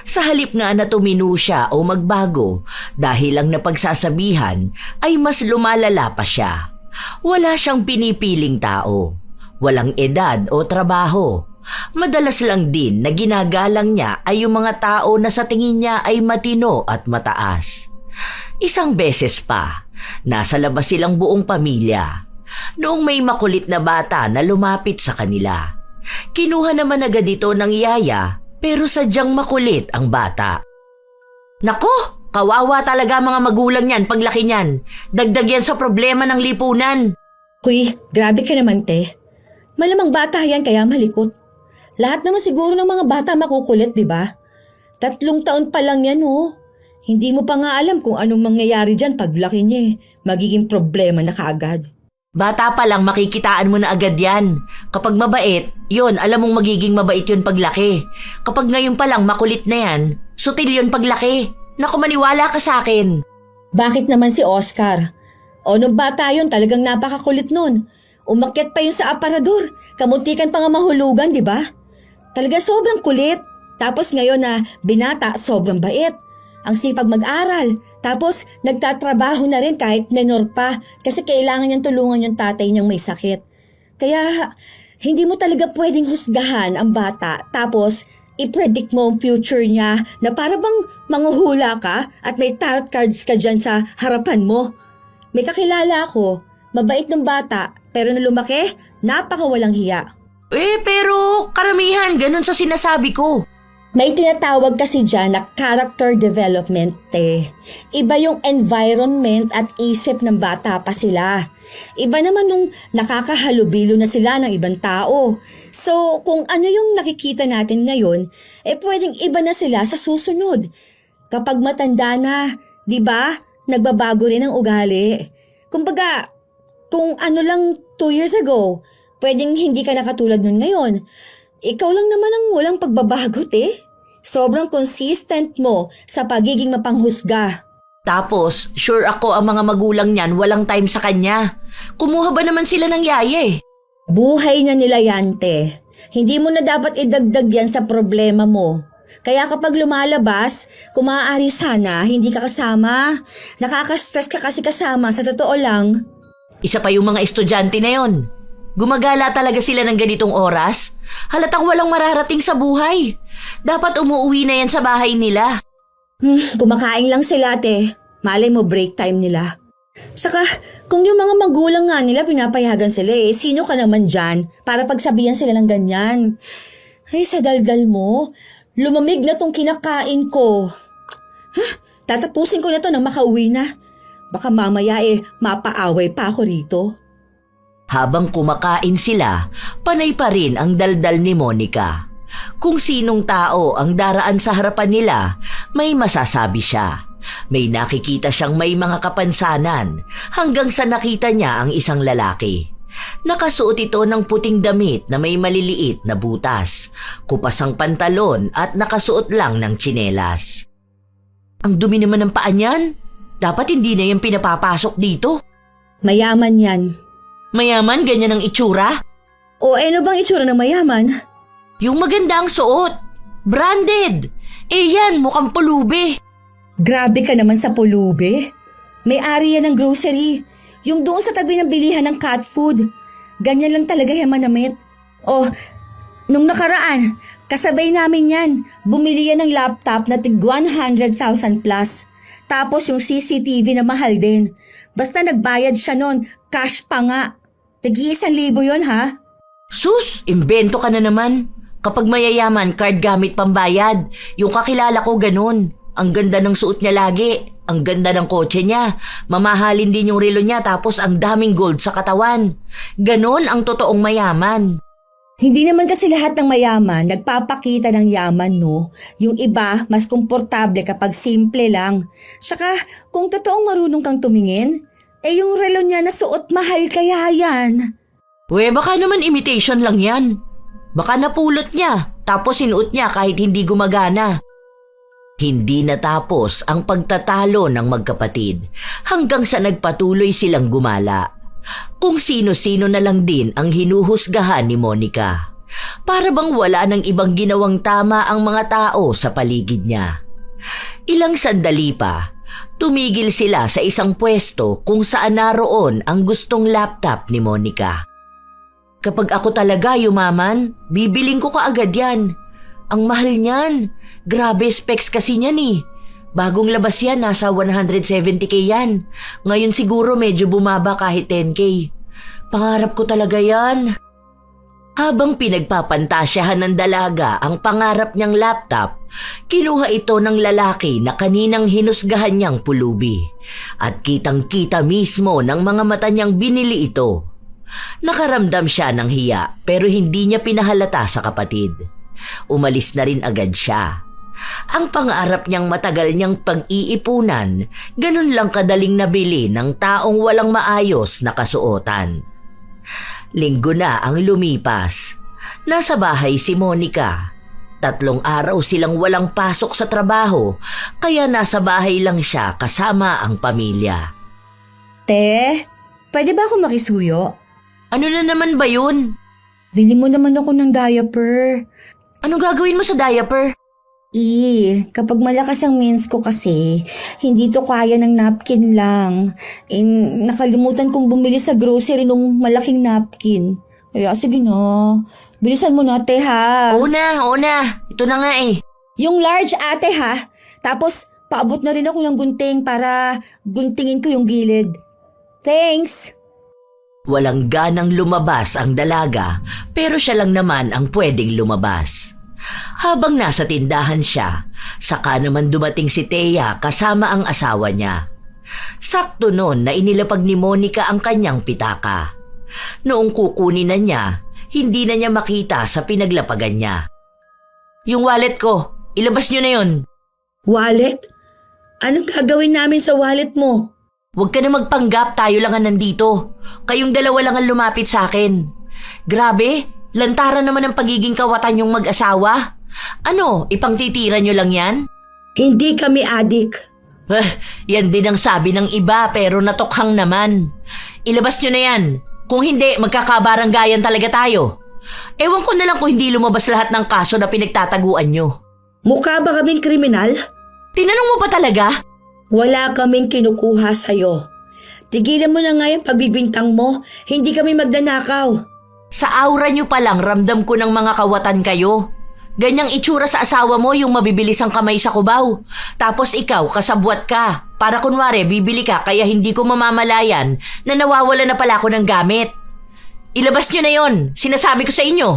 Sa halip nga na tumino siya o magbago dahil lang napagsasabihan ay mas lumalala pa siya. Wala siyang pinipiling tao, walang edad o trabaho. Madalas lang din na ginagalang niya ay yung mga tao na sa tingin niya ay matino at mataas. Isang beses pa, nasa labas silang buong pamilya. Noong may makulit na bata na lumapit sa kanila. Kinuha naman agad ito ng yaya pero sadyang makulit ang bata. Nako, kawawa talaga mga magulang niyan paglaki niyan. Dagdag yan sa problema ng lipunan. Uy, grabe ka naman, te. Malamang bata yan kaya malikot. Lahat naman siguro ng mga bata makukulit, di ba? 3 taon pa lang yan, oh. Hindi mo pa nga alam kung anong mangyayari dyan paglaki niya eh. Magiging problema na kaagad. Bata pa lang makikitaan mo na agad yan. Kapag mabait, yun, alam mong magiging mabait yun paglaki. Kapag ngayon pa lang makulit na yan, sutil yun paglaki. Naku, maniwala ka sa akin. Bakit naman si Oscar? O nung bata yun, talagang napakakulit nun. Umakyat pa yun sa aparador. Kamuntikan pa nga mahulugan, di ba? Talaga sobrang kulit. Tapos ngayon na binata, sobrang bait. Ang sipag mag-aral. Tapos nagtatrabaho na rin kahit menor pa kasi kailangan niyang tulungan yung tatay niyang may sakit. Kaya hindi mo talaga pwedeng husgahan ang bata tapos i-predict mo ang future niya na para bang manghuhula ka at may tarot cards ka dyan sa harapan mo. May kakilala ako, mabait ng bata pero na lumaki, napakawalang hiya. Pero karamihan ganun sa sinasabi ko. May tinatawag kasi dyan na character development, te. Iba yung environment at isip ng bata pa sila. Iba naman nung nakakahalubilo na sila ng ibang tao. So, kung ano yung nakikita natin ngayon, pwedeng iba na sila sa susunod. Kapag matanda na, di ba, nagbabago rin ang ugali. Kumbaga, kung ano lang 2 years ago, pwedeng hindi ka nakatulad nun ngayon. Ikaw lang naman ang walang pagbabago, te. Sobrang consistent mo sa pagiging mapanghusga. Tapos, sure ako ang mga magulang niyan walang time sa kanya. Kumuha ba naman sila ng yaya eh? Buhay na nila yan, te. Hindi mo na dapat idagdag yan sa problema mo. Kaya kapag lumalabas, kung maaari sana, hindi ka kasama. Nakaka-stress ka kasi kasama, sa totoo lang. Isa pa yung mga estudyante na yon. Gumagala talaga sila ng ganitong oras? Halatang walang mararating sa buhay. Dapat umuwi na yan sa bahay nila. Kumakain lang sila, te. Malay mo break time nila. Saka, kung yung mga magulang nga nila pinapayagan sila sino ka naman dyan para pagsabihan sila ng ganyan? Ay, sa daldal mo, lumamig na tong kinakain ko. Tatapusin ko na to nang makauwi na. Baka mamaya mapaaway pa ako rito. Habang kumakain sila, panay pa rin ang daldal ni Monica. Kung sinong tao ang daraan sa harapan nila, may masasabi siya. May nakikita siyang may mga kapansanan hanggang sa nakita niya ang isang lalaki. Nakasuot ito ng puting damit na may maliliit na butas, kupas ang pantalon at nakasuot lang ng tsinelas. Ang dumi naman ng paa niyan. Dapat hindi na yan pinapapasok dito. Mayaman yan. Mayaman, ganyan ang itsura? O ano bang itsura ng mayaman? Yung maganda ang suot. Branded. Yan, mukhang pulubi. Grabe ka naman sa pulube. May-ari yan ng grocery. Yung doon sa tabi ng bilihan ng cat food. Ganyan lang talaga yung manamit. Oh, nung nakaraan, kasabay namin yan. Bumili yan ng laptop na tig 100,000 plus. Tapos yung CCTV na mahal din. Basta nagbayad siya nun, cash pa nga. Tigi 1,000 yun ha? Sus, imbento ka na naman. Kapag mayayaman, card gamit pambayad. Yung kakilala ko ganun. Ang ganda ng suot niya lagi. Ang ganda ng kotse niya. Mamahalin din yung relo niya tapos ang daming gold sa katawan. Ganon ang totoong mayaman. Hindi naman kasi lahat ng mayaman nagpapakita ng yaman, no? Yung iba, mas komportable kapag simple lang. Saka, kung totoong marunong kang tumingin, yung relo niya na suot mahal kaya yan. Baka naman imitation lang yan. Baka napulot niya, tapos sinuot niya kahit hindi gumagana. Hindi natapos ang pagtatalo ng magkapatid hanggang sa nagpatuloy silang gumala. Kung sino-sino na lang din ang hinuhusgahan ni Monica. Para bang wala ng ibang ginawang tama ang mga tao sa paligid niya. Ilang sandali pa, tumigil sila sa isang pwesto kung saan naroon ang gustong laptop ni Monica. Kapag ako talaga yumaman, bibiling ko kaagad yan. Ang mahal niyan. Grabe specs kasi niyan eh. Bagong labas yan, nasa 170k yan. Ngayon siguro medyo bumaba kahit 10k. Pangarap ko talaga yan. Habang pinagpapantasyahan ng dalaga ang pangarap niyang laptop, kinuha ito ng lalaki na kaninang hinusgahan niyang pulubi. At kitang-kita mismo ng mga mata niyang binili ito. Nakaramdam siya ng hiya pero hindi niya pinahalata sa kapatid. Umalis na rin agad siya. Ang pangarap niyang matagal niyang pag-iipunan, ganun lang kadaling nabili ng taong walang maayos na kasuotan. Linggo na ang lumipas. Nasa bahay si Monica. 3 araw silang walang pasok sa trabaho, kaya nasa bahay lang siya kasama ang pamilya. Te, pwede ba ako makisuyo? Ano na naman ba yun? Bili mo naman ako ng diaper. Anong gagawin mo sa diaper? Kapag malakas ang mens ko kasi, hindi to kaya ng napkin lang. Nakalimutan kong bumili sa grocery nung malaking napkin. Kaya sige na, bilisan mo na ate ha. Oo na. Ito na nga eh. Yung large ate ha. Tapos paabot na rin ako ng gunting para guntingin ko yung gilid. Thanks! Walang ganang lumabas ang dalaga pero siya lang naman ang pwedeng lumabas. Habang nasa tindahan siya, saka naman dumating si Thea kasama ang asawa niya. Sakto noon na inilapag ni Monica ang kanyang pitaka. Noong kukunin na niya, hindi na niya makita sa pinaglapagan niya. Yung wallet ko, ilabas niyo na yun. Wallet? Anong gagawin namin sa wallet mo? Huwag ka na magpanggap, tayo lang ang nandito. Kayong dalawa lang ang lumapit sa akin. Grabe, lantaran naman ang pagiging kawatan yung mag-asawa. Ano, ipangtitira nyo lang yan? Hindi kami adik. Yan din ang sabi ng iba pero natokhang naman. Ilabas nyo na yan. Kung hindi, magkakabaranggayan talaga tayo. Ewan ko na lang kung hindi lumabas lahat ng kaso na pinagtataguan nyo. Mukha ba kaming kriminal? Tinanong mo ba talaga? Wala kaming kinukuha sa'yo. Tigilan mo na nga yung pagbibintang mo. Hindi kami magnanakaw. Sa aura nyo pa lang ramdam ko ng mga kawatan kayo. Ganyang itsura sa asawa mo yung mabibilis ang kamay sa kubaw. Tapos ikaw, kasabwat ka. Para kunwari, bibili ka kaya hindi ko mamamalayan na nawawala na pala ako ng gamit. Ilabas nyo na yon, sinasabi ko sa inyo.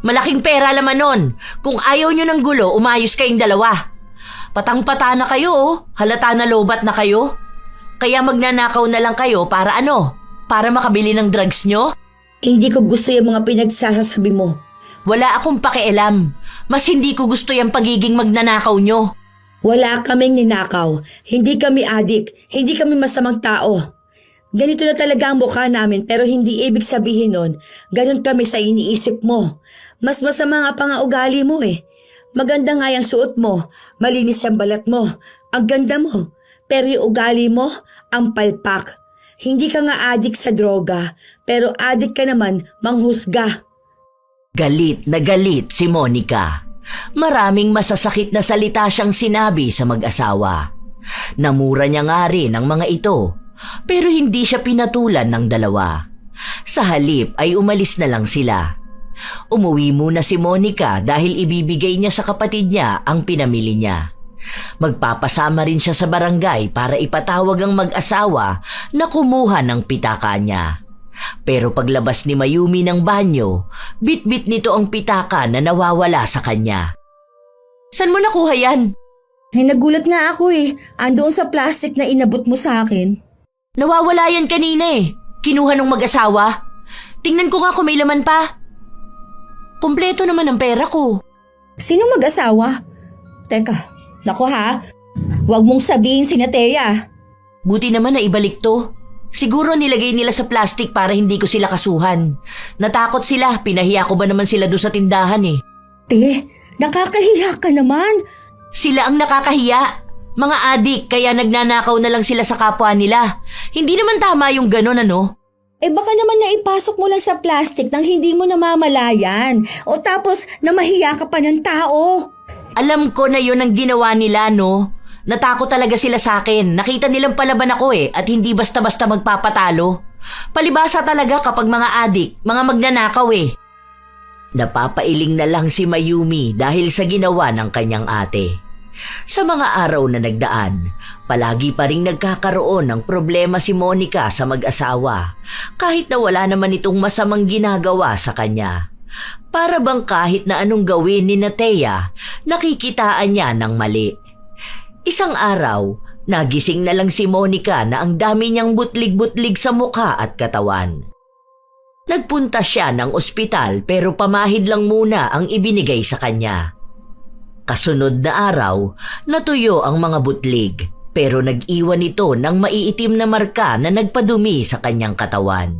Malaking pera laman nun. Kung ayaw nyo ng gulo, umayos kayong dalawa. Patang-pata na kayo, oh. Halata na lobat na kayo. Kaya magnanakaw na lang kayo para ano? Para makabili ng drugs nyo? Hindi ko gusto yung mga pinagsasabi mo. Wala akong pakialam. Mas hindi ko gusto yung pagiging magnanakaw nyo. Wala kaming ninakaw. Hindi kami adik. Hindi kami masamang tao. Ganito na talaga ang mukha namin pero hindi ibig sabihin nun, ganun kami sa iniisip mo. Mas masama nga pa nga ugali mo eh. Maganda nga yung suot mo, malinis yung balat mo, ang ganda mo. Pero yung ugali mo, ang palpak. Hindi ka nga adik sa droga, pero adik ka naman manghusga. Galit na galit si Monica. Maraming masasakit na salita siyang sinabi sa mag-asawa. Namura niya nga rin ang mga ito, pero hindi siya pinatulan ng dalawa. Sa halip ay umalis na lang sila. Umuwi muna si Monica dahil ibibigay niya sa kapatid niya ang pinamili niya. Magpapasama rin siya sa barangay para ipatawag ang mag-asawa na kumuha ng pitaka niya. Pero paglabas ni Mayumi ng banyo, bit-bit nito ang pitaka na nawawala sa kanya. Saan mo nakuha yan? Ay, nagulat nga ako eh. Andoon sa plastic na inabot mo sa akin. Nawawala yan kanina eh. Kinuha ng mag-asawa. Tingnan ko nga kung may laman pa. Kompleto naman ang pera ko. Sino mag-asawa? Teka, naku ha. Huwag mong sabihin si Thea. Buti naman na ibalik to. Siguro nilagay nila sa plastic para hindi ko sila kasuhan. Natakot sila, pinahiya ko ba naman sila doon sa tindahan eh. Te, nakakahiya ka naman. Sila ang nakakahiya. Mga adik, kaya nagnanakaw na lang sila sa kapwa nila. Hindi naman tama yung ganon, ano? Baka naman naipasok mo lang sa plastic nang hindi mo namamalayan. O tapos namahiya ka pa ng tao. Alam ko na yun ang ginawa nila, no? Natakot talaga sila sa akin. Nakita nilang palaban ako at hindi basta-basta magpapatalo. Palibasa talaga kapag mga adik, mga magnanakaw Napapailing na lang si Mayumi dahil sa ginawa ng kanyang ate. Sa mga araw na nagdaan, palagi pa ring nagkakaroon ng problema si Monica sa mag-asawa kahit na wala naman itong masamang ginagawa sa kanya. Para bang kahit na anong gawin ni Thea, nakikitaan niya ng mali. Isang araw, nagising na lang si Monica na ang dami niyang butlig-butlig sa mukha at katawan. Nagpunta siya ng ospital pero pamahid lang muna ang ibinigay sa kanya. Kasunod na araw, natuyo ang mga butlig pero nag-iwan ito ng maiitim na marka na nagpadumi sa kanyang katawan.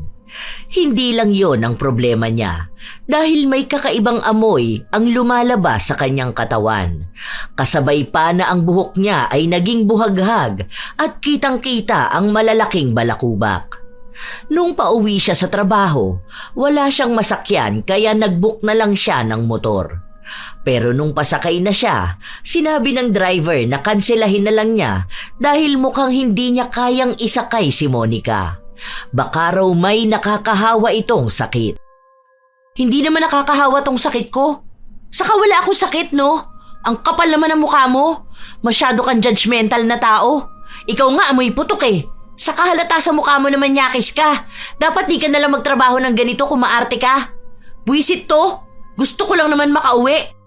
Hindi lang yon ang problema niya dahil may kakaibang amoy ang lumalabas sa kanyang katawan. Kasabay pa na ang buhok niya ay naging buhaghag at kitang-kita ang malalaking balakubak. Nung pauwi siya sa trabaho, wala siyang masakyan kaya nag-book na lang siya ng motor. Pero nung pasakay na siya, sinabi ng driver na kanselahin na lang niya dahil mukhang hindi niya kayang isakay si Monica. Baka raw may nakakahawa itong sakit. Hindi naman nakakahawa tong sakit ko. Saka wala akong sakit, no? Ang kapal naman ng mukha mo. Masyado kang judgmental na tao. Ikaw nga amoy putok Saka halata sa mukha mo naman nyakis ka. Dapat di ka nalang magtrabaho ng ganito kung maarte ka. Buwisit to. Gusto ko lang naman makauwi.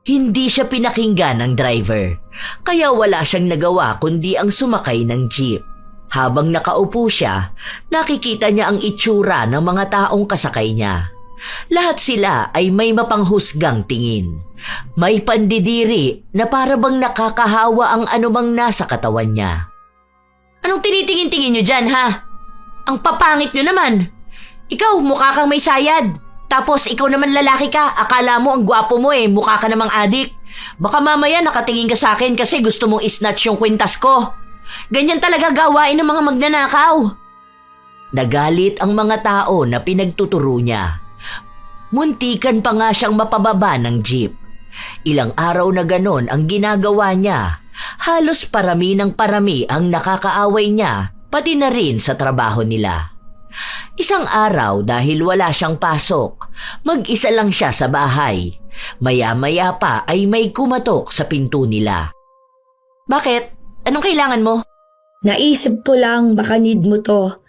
Hindi siya pinakinggan ng driver. Kaya wala siyang nagawa kundi ang sumakay ng jeep. Habang nakaupo siya, nakikita niya ang itsura ng mga taong kasakay niya. Lahat sila ay may mapanghusgang tingin. May pandidiri na para bang nakakahawa ang anumang nasa katawan niya. Anong tinitingin-tingin niyo dyan, ha? Ang papangit niyo naman. Ikaw, mukha kang may sayad. Tapos ikaw naman lalaki ka, akala mo ang gwapo mo mukha ka namang adik. Baka mamaya nakatingin ka sa akin kasi gusto mong isnatch yung kwintas ko. Ganyan talaga gawain ng mga magnanakaw. Nagalit ang mga tao na pinagtuturo niya. Muntikan pa nga siyang mapababa ng jeep. Ilang araw na ganon ang ginagawa niya. Halos parami ng parami ang nakakaaway niya, pati na rin sa trabaho nila. Isang araw dahil wala siyang pasok, mag-isa lang siya sa bahay. Maya-maya pa ay may kumatok sa pinto nila. Bakit? Anong kailangan mo? Naisip ko lang baka need mo to.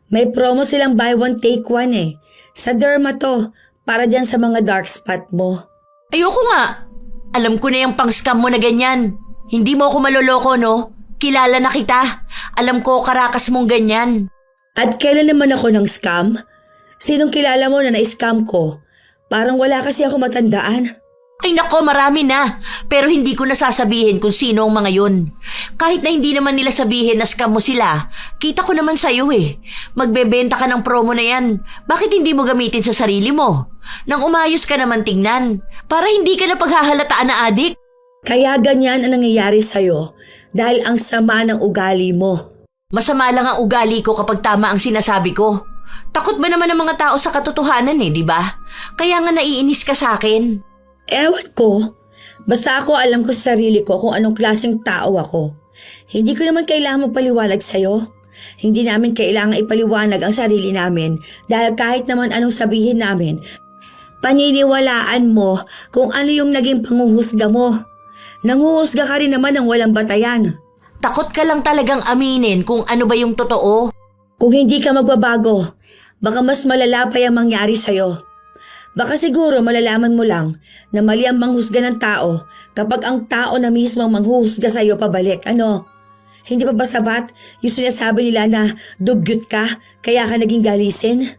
May promo silang buy one take one Sa Derma to, para dyan sa mga dark spot mo. Ayoko nga. Alam ko na yung pang-scam mo na ganyan. Hindi mo ako maloloko, no? Kilala na kita. Alam ko karakas mong ganyan. At kailan naman ako ng scam? Sinong kilala mo na na-scam ko? Parang wala kasi ako matandaan. Ay nako, marami na. Pero hindi ko nasasabihin kung sino ang mga yun. Kahit na hindi naman nila sabihin na scam mo sila, kita ko naman sa'yo Magbebenta ka ng promo na yan. Bakit hindi mo gamitin sa sarili mo? Nang umayos ka naman tingnan, para hindi ka na paghahalataan na adik. Kaya ganyan ang nangyayari sa'yo dahil ang sama ng ugali mo. Masama lang ang ugali ko kapag tama ang sinasabi ko. Takot ba naman ang mga tao sa katotohanan di ba? Kaya nga naiinis ka sa akin. Ewan ko. Basta ako alam ko sa sarili ko kung anong klaseng tao ako. Hindi ko naman kailangan magpaliwanag sa'yo. Hindi namin kailangan ipaliwanag ang sarili namin dahil kahit naman anong sabihin namin, paniniwalaan mo kung ano yung naging panguhusga mo. Nanguhusga ka rin naman ng walang batayan. Takot ka lang talagang aminin kung ano ba yung totoo. Kung hindi ka magbabago, baka mas malala pa yung mangyari sa'yo. Baka siguro malalaman mo lang na mali ang manghusga ng tao kapag ang tao na mismo ang manghuhusga sa'yo pabalik. Hindi pa ba sabat yung sinasabi nila na dugyot ka kaya ka naging galisin?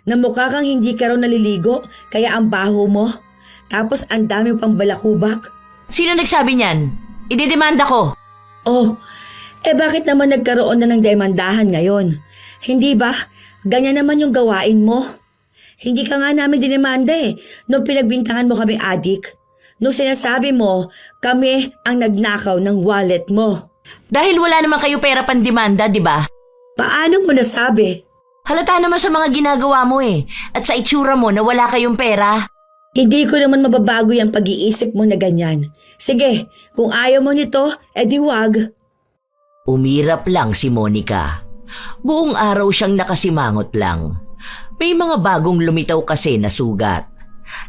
Na mukha kang hindi ka raw naliligo kaya ang baho mo? Tapos ang dami pang balakubak? Sino nagsabi niyan? Ididemanda ko. Oh, bakit naman nagkaroon na ng demandahan ngayon? Hindi ba? Ganyan naman yung gawain mo. Hindi ka nga namin dinemanda nung pinagbintangan mo kami adik. No sinasabi mo, kami ang nagnakaw ng wallet mo. Dahil wala naman kayo pera pandemanda, di ba? Paano mo nasabi? Halata naman sa mga ginagawa mo eh. At sa itsura mo na wala kayong pera. Hindi ko naman mababago yung pag-iisip mo na ganyan. Sige, kung ayaw mo nito, edi wag. Umirap lang si Monica. Buong araw siyang nakasimangot lang. May mga bagong lumitaw kasi na sugat.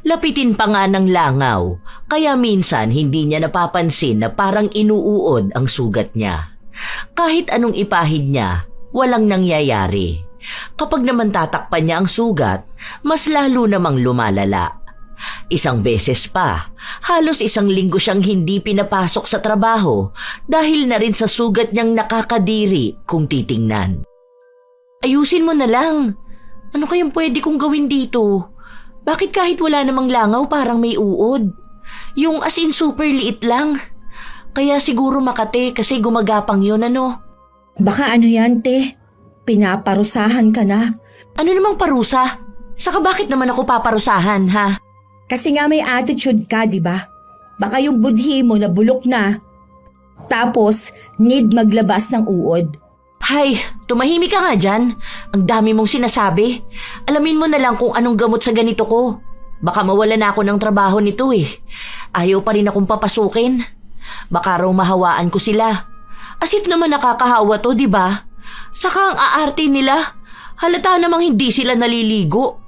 Lapitin pa nga ng langaw, kaya minsan hindi niya napapansin na parang inuuod ang sugat niya. Kahit anong ipahid niya, walang nangyayari. Kapag naman tatakpan niya ang sugat, mas lalo namang lumalala. Isang beses pa, halos 1 linggo siyang hindi pinapasok sa trabaho dahil na rin sa sugat niyang nakakadiri kung titingnan. Ayusin mo na lang. Ano kayang pwede kong gawin dito? Bakit kahit wala namang langaw parang may uod? Yung as in super liit lang. Kaya siguro Makate kasi gumagapang yun ano. Baka ano yan, te? Pinaparusahan ka na. Ano namang parusa? Saka bakit naman ako paparusahan ha? Kasi nga may attitude ka, di ba? Baka yung budhi mo na bulok na. Tapos, need maglabas ng uod. Hay, tumahimik ka nga dyan. Ang dami mong sinasabi. Alamin mo na lang kung anong gamot sa ganito ko. Baka mawala na ako ng trabaho nito eh. Ayaw pa rin akong papasukin. Baka raw mahawaan ko sila. As if naman nakakahawa to, di ba? Saka ang aarte nila. Halata namang hindi sila naliligo.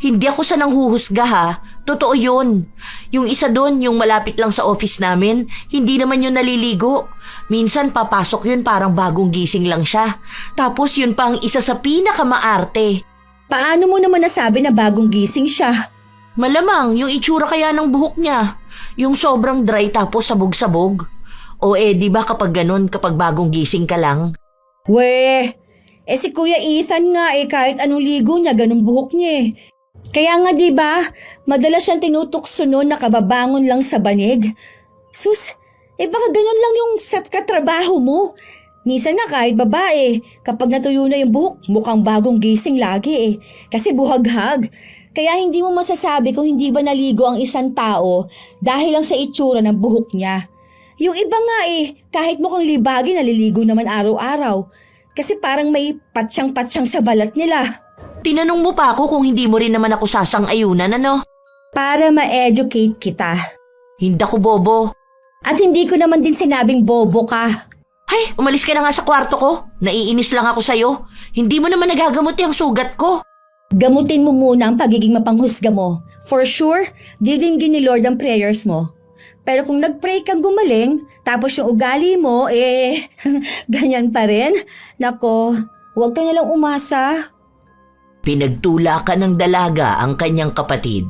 Hindi ako sa nanghuhusga ha. Totoo yun. Yung isa doon, yung malapit lang sa office namin, hindi naman yun naliligo. Minsan papasok yun parang bagong gising lang siya. Tapos yun pa ang isa sa pinakamaarte. Paano mo naman nasabi na bagong gising siya? Malamang yung itsura kaya ng buhok niya. Yung sobrang dry tapos sabog-sabog. O di ba kapag ganun, kapag bagong gising ka lang? Weh, si Kuya Ethan nga kahit anong ligo niya, ganun buhok niya eh. Kaya nga di ba, madalas siyang tinutukso noon nakababangon lang sa banig. Sus, baka ganun lang yung katrabaho mo. Minsan nga kahit babae, kapag natuyo na yung buhok, mukhang bagong gising lagi eh. Kasi buhaghag. Kaya hindi mo masasabi kung hindi ba naligo ang isang tao dahil lang sa itsura ng buhok niya. Yung iba nga kahit mukhang libagi naliligo naman araw-araw. Kasi parang may patsyang-patsyang sa balat nila. Tinanong mo pa ako kung hindi mo rin naman ako sasang-ayunan, ano? Para ma-educate kita. Hindi ako bobo. At hindi ko naman din sinabing bobo ka. Ay, umalis ka na nga sa kwarto ko. Naiinis lang ako sa'yo. Hindi mo naman nagagamot yung sugat ko. Gamutin mo muna ang pagiging mapanghusga mo. For sure, didinggin ni Lord ang prayers mo. Pero kung nag-pray kang gumaling, tapos yung ugali mo, ganyan pa rin. Nako, huwag ka nalang umasa. Pinagtulakan ng dalaga ang kanyang kapatid.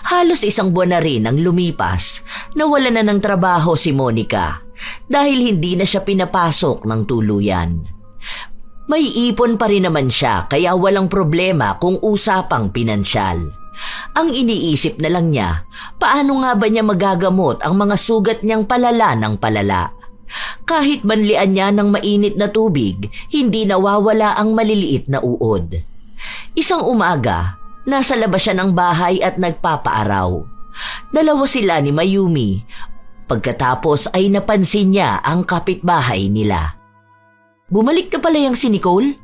Halos 1 buwan na rin ang lumipas, nawala na ng trabaho si Monica dahil hindi na siya pinapasok ng tuluyan. May ipon pa rin naman siya kaya walang problema kung usapang pinansyal. Ang iniisip na lang niya, paano nga ba niya magagamot ang mga sugat niyang palala ng palala? Kahit banlian niya ng mainit na tubig, hindi nawawala ang maliliit na uod. Isang umaga, nasa labas siya ng bahay at nagpapaaraw. Dalawa sila ni Mayumi. Pagkatapos ay napansin niya ang kapitbahay nila. Bumalik na pala yung si Nicole?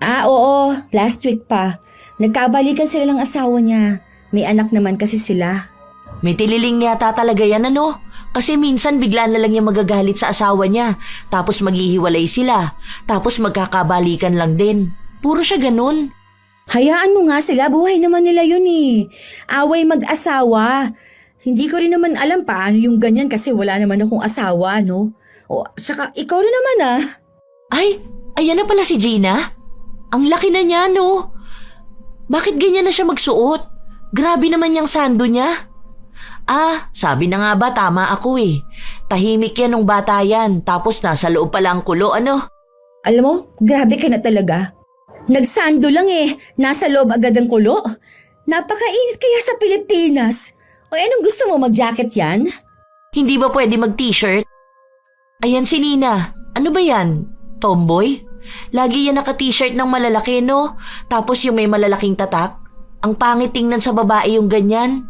Oo, last week pa. Nagkabalikan sila ng asawa niya. May anak naman kasi sila. May tililing yata talaga yan ano? Kasi minsan bigla na lang yung magagalit sa asawa niya. Tapos maghihiwalay sila. Tapos magkakabalikan lang din. Puro siya ganun. Hayaan mo nga sila, buhay naman nila yun eh. Away mag-asawa. Hindi ko rin naman alam paano yung ganyan kasi wala naman akong asawa, no? O, saka ikaw rin naman ah. Ay, ayan na pala si Gina. Ang laki na niya, no? Bakit ganyan na siya magsuot? Grabe naman yung sando niya. Sabi na nga ba tama ako eh. Tahimik yan ng bata yan, tapos nasa loob pala ang kulo, ano? Alam mo, grabe ka na talaga. Nagsando lang nasa loob agad ang kulo. Napakainit kaya sa Pilipinas. O anong gusto mo, mag-jacket yan? Hindi ba pwede mag-t-shirt? Ayan si Nina. Ano ba yan? Tomboy? Lagi yan naka-t-shirt ng malalaki, no? Tapos yung may malalaking tatak. Ang pangit tingnan sa babae yung ganyan.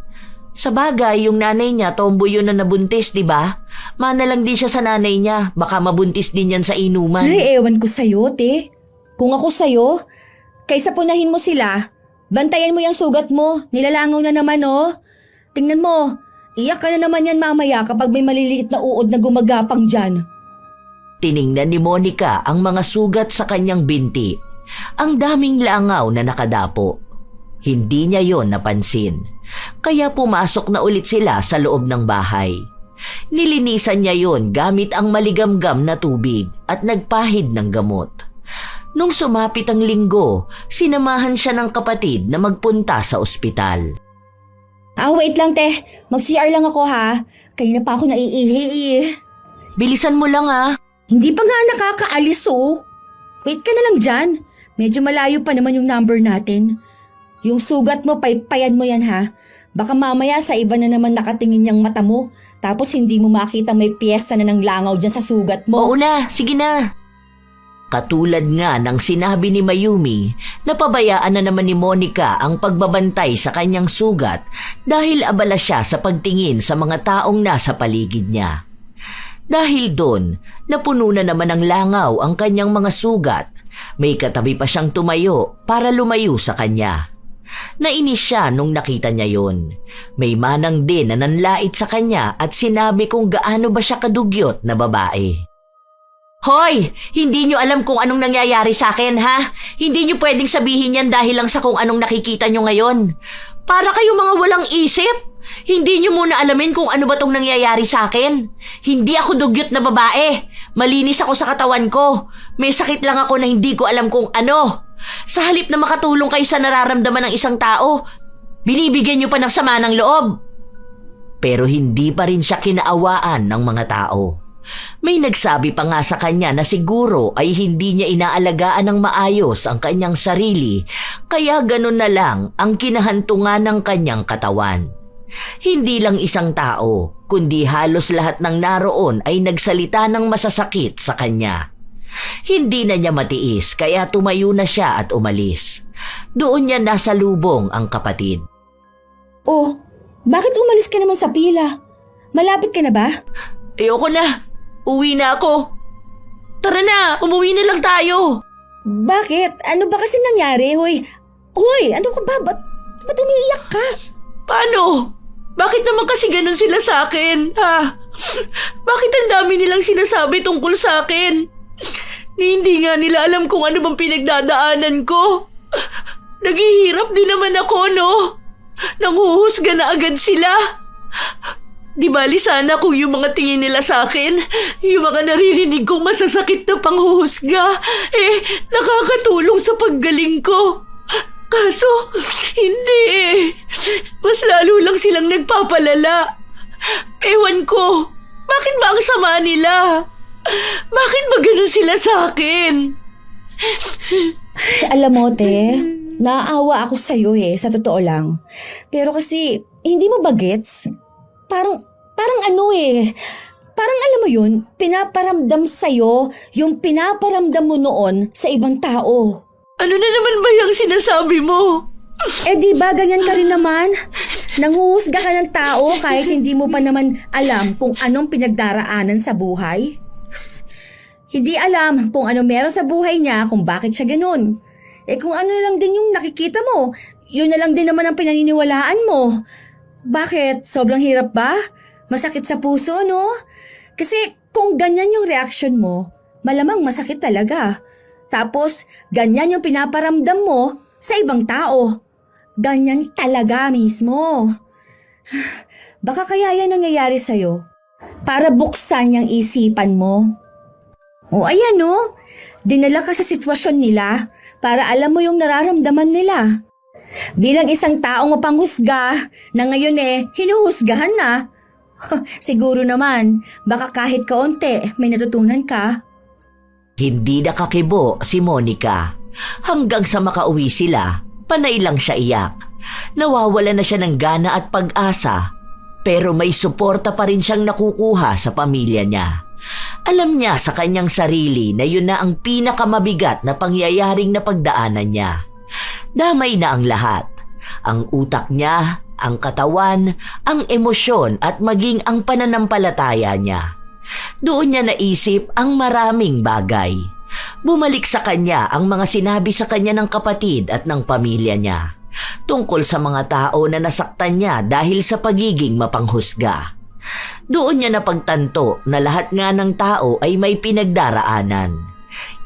Sa bagay, yung nanay niya, tomboy yun na nabuntis, di ba? Mana lang din siya sa nanay niya. Baka mabuntis din yan sa inuman. Ay, ewan ko sa'yo, te. Kung ako sa'yo, kaysa punahin mo sila, bantayan mo yung sugat mo. Nilalangaw na naman, oh. Tingnan mo, iyak ka na naman yan mamaya kapag may maliliit na uod na gumagapang dyan. Tiningnan ni Monica ang mga sugat sa kanyang binti. Ang daming langaw na nakadapo. Hindi niya yon napansin. Kaya pumasok na ulit sila sa loob ng bahay. Nilinisan niya yon gamit ang maligamgam na tubig at nagpahid ng gamot. Nung sumapit ang linggo, sinamahan siya ng kapatid na magpunta sa ospital. Wait lang, te. Mag-CR lang ako, ha. Kanina pa ako naiihi. Bilisan mo lang ha. Hindi pa nga nakakaalis, oh. Wait ka na lang dyan. Medyo malayo pa naman yung number natin. Yung sugat mo, paypayan mo yan, ha. Baka mamaya sa iba na naman nakatingin yung mata mo. Tapos hindi mo makita may piyesta na ng langaw dyan sa sugat mo. Oo na, sige na. Katulad nga ng sinabi ni Mayumi, napabayaan na naman ni Monica ang pagbabantay sa kanyang sugat dahil abala siya sa pagtingin sa mga taong nasa paligid niya. Dahil doon, napuno na naman ng langaw ang kanyang mga sugat. May katabi pa siyang tumayo para lumayo sa kanya. Nainis siya nung nakita niya yon. May manang din na nanlait sa kanya at sinabi kung gaano ba siya kadugyot na babae. Hoy! Hindi niyo alam kung anong nangyayari sa akin, ha? Hindi niyo pwedeng sabihin yan dahil lang sa kung anong nakikita niyo ngayon. Para kayo mga walang isip. Hindi niyo muna alamin kung ano ba tong nangyayari sa akin. Hindi ako dugyot na babae. Malinis ako sa katawan ko. May sakit lang ako na hindi ko alam kung ano. Sa halip na makatulong kayo sa nararamdaman ng isang tao, binibigyan niyo pa ng sama ng loob. Pero hindi pa rin siya kinaawaan ng mga tao. May nagsabi pa nga sa kanya na siguro ay hindi niya inaalagaan ng maayos ang kanyang sarili, kaya ganun na lang ang kinahantungan ng kanyang katawan. Hindi lang isang tao, kundi halos lahat ng naroon ay nagsalita ng masasakit sa kanya. Hindi na niya matiis kaya tumayo na siya at umalis. Doon niya nasalubong ang kapatid. Oh, bakit umalis ka naman sa pila? Malapit ka na ba? Ayoko na. Uwi na ako. Tara na, umuwi na lang tayo. Bakit? Ano ba kasi nangyari, hoy? Hoy, ano ka ba? Ba't umiiyak ka? Paano? Bakit naman kasi ganun sila sa akin, ha? Bakit ang dami nilang sinasabi tungkol sa akin? Hindi nga nila alam kung ano bang pinagdadaanan ko. Naghihirap din naman ako, no? Nanghuhusga na agad sila. Di bali sana kung yung mga tingin nila sa akin, yung mga naririnig kong masasakit na panghuhusga, nakakatulong sa paggaling ko. Kaso, hindi. Mas lalo lang silang nagpapalala. Ewan ko, bakit ba ang sama nila? Bakit ba ganun sila sa akin? Alam mo, te, naaawa ako sa'yo sa totoo lang. Pero kasi, hindi mo ba gets? Parang parang alam mo yun, pinaparamdam sa'yo yung pinaparamdam mo noon sa ibang tao. Ano na naman ba yung sinasabi mo? Di ba ganyan ka rin naman? Nanghuhusga ka ng tao kahit hindi mo pa naman alam kung anong pinagdaraanan sa buhay? Hindi alam kung ano meron sa buhay niya kung bakit siya ganun. Kung ano lang din yung nakikita mo, yun na lang din naman ang pinaniniwalaan mo. Bakit? Sobrang hirap ba? Masakit sa puso, no? Kasi kung ganyan yung reaction mo, malamang masakit talaga. Tapos, ganyan yung pinaparamdam mo sa ibang tao. Ganyan talaga mismo. Baka kaya yan nangyayari sa'yo para buksan yung isipan mo. O ayan, no? Dinala ka sa sitwasyon nila para alam mo yung nararamdaman nila. Bilang isang taong mapanghusga na ngayon hinuhusgahan na. Siguro naman, baka kahit kaunti may natutunan ka. Hindi nakakibo si Monica. Hanggang sa makauwi sila, panay lang siya iyak. Nawawala na siya ng gana at pag-asa. Pero may suporta pa rin siyang nakukuha sa pamilya niya. Alam niya sa kanyang sarili na yun na ang pinakamabigat na pangyayaring napagdaanan niya. Damay na ang lahat. Ang utak niya, ang katawan, ang emosyon at maging ang pananampalataya niya. Doon niya naisip ang maraming bagay. Bumalik sa kanya ang mga sinabi sa kanya ng kapatid at ng pamilya niya tungkol sa mga tao na nasaktan niya dahil sa pagiging mapanghusga. Doon niya napagtanto na lahat nga ng tao ay may pinagdaraanan.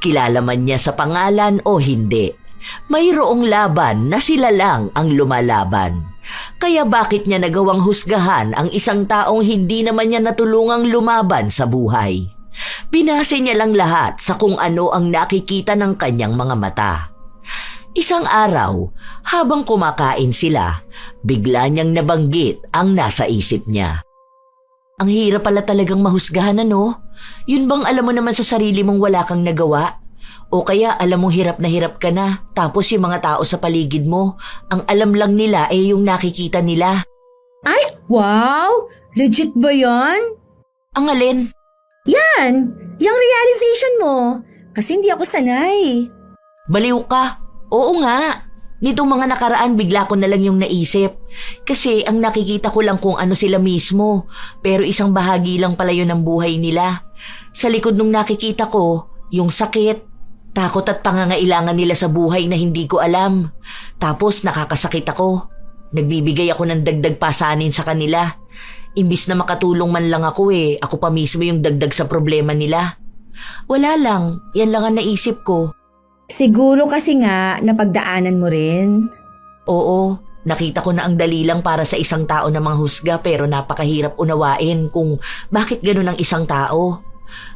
Kilala man niya sa pangalan o hindi, mayroong laban na sila lang ang lumalaban. Kaya bakit niya nagawang husgahan ang isang taong hindi naman niya natulungang lumaban sa buhay? Binase niya lang lahat sa kung ano ang nakikita ng kanyang mga mata. Isang araw, habang kumakain sila, bigla niyang nabanggit ang nasa isip niya. Ang hirap pala talagang mahusgahan, ano? Yun bang alam mo naman sa sarili mong wala kang nagawa? O kaya alam mong hirap ka na, tapos yung mga tao sa paligid mo, ang alam lang nila ay yung nakikita nila. Ay, wow! Legit ba yan? Ang alin? Yan! Yung realization mo. Kasi hindi ako sanay. Baliw ka. Oo nga. Nitong mga nakaraan bigla ko na lang yung naisip. Kasi ang nakikita ko lang kung ano sila mismo. Pero isang bahagi lang pala yun ng buhay nila. Sa likod nung nakikita ko, yung sakit, takot at pangangailangan nila sa buhay na hindi ko alam. Tapos nakakasakit ako. Nagbibigay ako ng dagdag pasanin sa kanila. Imbis na makatulong man lang ako ako pa mismo yung dagdag sa problema nila. Wala lang, yan lang ang naisip ko. Siguro kasi nga napagdaanan mo rin. Oo, nakita ko na ang dali lang para sa isang tao na manghusga pero napakahirap unawain kung bakit ganun ang isang tao.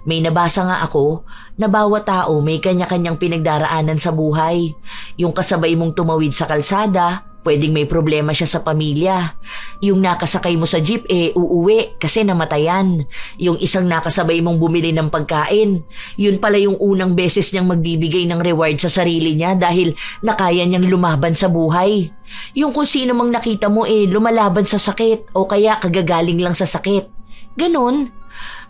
May nabasa nga ako na bawat tao may kanya-kanyang pinagdaraanan sa buhay. Yung kasabay mong tumawid sa kalsada, pwedeng may problema siya sa pamilya. Yung nakasakay mo sa jeep uuwi kasi namatayan. Yung isang nakasabay mong bumili ng pagkain, yun pala yung unang beses niyang magbibigay ng reward sa sarili niya dahil nakaya niyang lumaban sa buhay. Yung kung sino mang nakita mo lumalaban sa sakit o kaya kagagaling lang sa sakit. Ganon.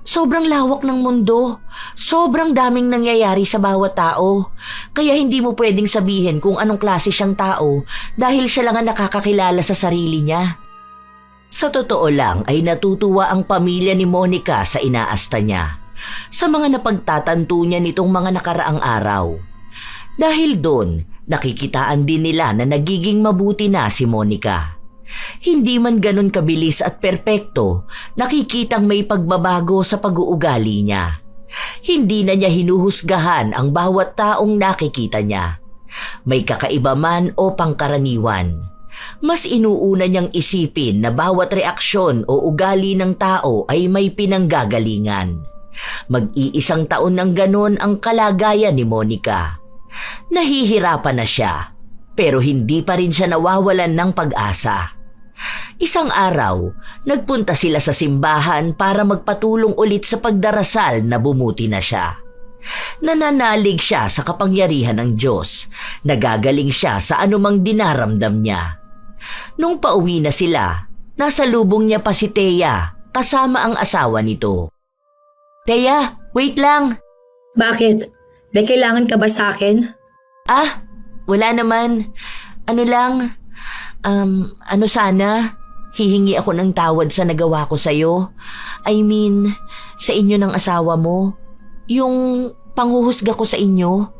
Sobrang lawak ng mundo. Sobrang daming nangyayari sa bawat tao. Kaya hindi mo pwedeng sabihin kung anong klase siyang tao dahil siya lang ang nakakakilala sa sarili niya. Sa totoo lang ay natutuwa ang pamilya ni Monica sa inaasta niya, sa mga napagtatanto niya nitong mga nakaraang araw. Dahil doon, nakikitaan din nila na nagiging mabuti na si Monica. Hindi man ganun kabilis at perpekto, nakikitang may pagbabago sa pag-uugali niya. Hindi na niya hinuhusgahan ang bawat taong nakikita niya. May kakaiba man o pangkaraniwan. Mas inuuna niyang isipin na bawat reaksyon o ugali ng tao ay may pinanggagalingan. Mag-iisang taon ng ganun ang kalagayan ni Monica. Nahihirapan na siya, pero hindi pa rin siya nawawalan ng pag-asa. Isang araw, nagpunta sila sa simbahan para magpatulong ulit sa pagdarasal na bumuti na siya. Nananalig siya sa kapangyarihan ng Diyos, nagagaling siya sa anumang dinaramdam niya. Nung pauwi na sila, nasa lubong niya pa si Thea, kasama ang asawa nito. Thea, wait lang. Bakit? May kailangan ka ba sa akin? Ah, wala naman. Ano lang, sana, hihingi ako ng tawad sa nagawa ko sa'yo. I mean, sa inyo ng asawa mo. Yung panghuhusga ko sa inyo.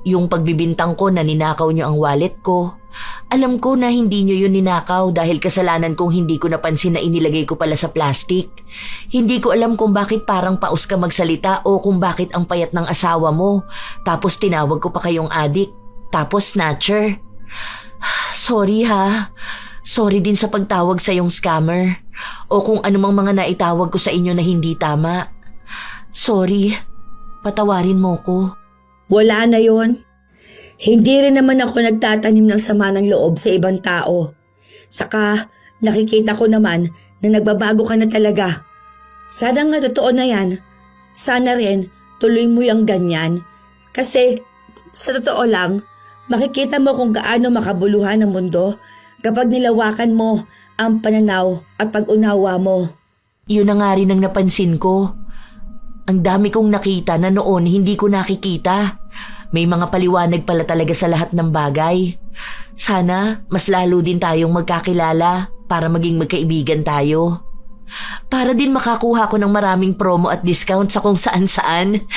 Yung pagbibintang ko na ninakaw niyo ang wallet ko. Alam ko na hindi niyo yun ninakaw dahil kasalanan kong hindi ko napansin na inilagay ko pala sa plastic. Hindi ko alam kung bakit parang paus ka magsalita o kung bakit ang payat ng asawa mo. Tapos tinawag ko pa kayong adik. Tapos snatcher. Sorry ha. Sorry din sa pagtawag sa yung scammer. O kung anumang mga naitawag ko sa inyo na hindi tama. Sorry. Patawarin mo ko. Wala na yon. Hindi rin naman ako nagtatanim ng sama ng loob sa ibang tao. Saka nakikita ko naman na nagbabago ka na talaga. Sana nga totoo na yan. Sana rin tuloy mo yung ganyan. Kasi sa totoo lang, makikita mo kung gaano makabuluhan ang mundo kapag nilawakan mo ang pananaw at pag-unawa mo. Yun na nga rin ang napansin ko. Ang dami kong nakita na noon hindi ko nakikita. May mga paliwanag pala talaga sa lahat ng bagay. Sana mas lalo din tayong magkakilala para maging magkaibigan tayo. Para din makakuha ko ng maraming promo at discount sa kung saan-saan.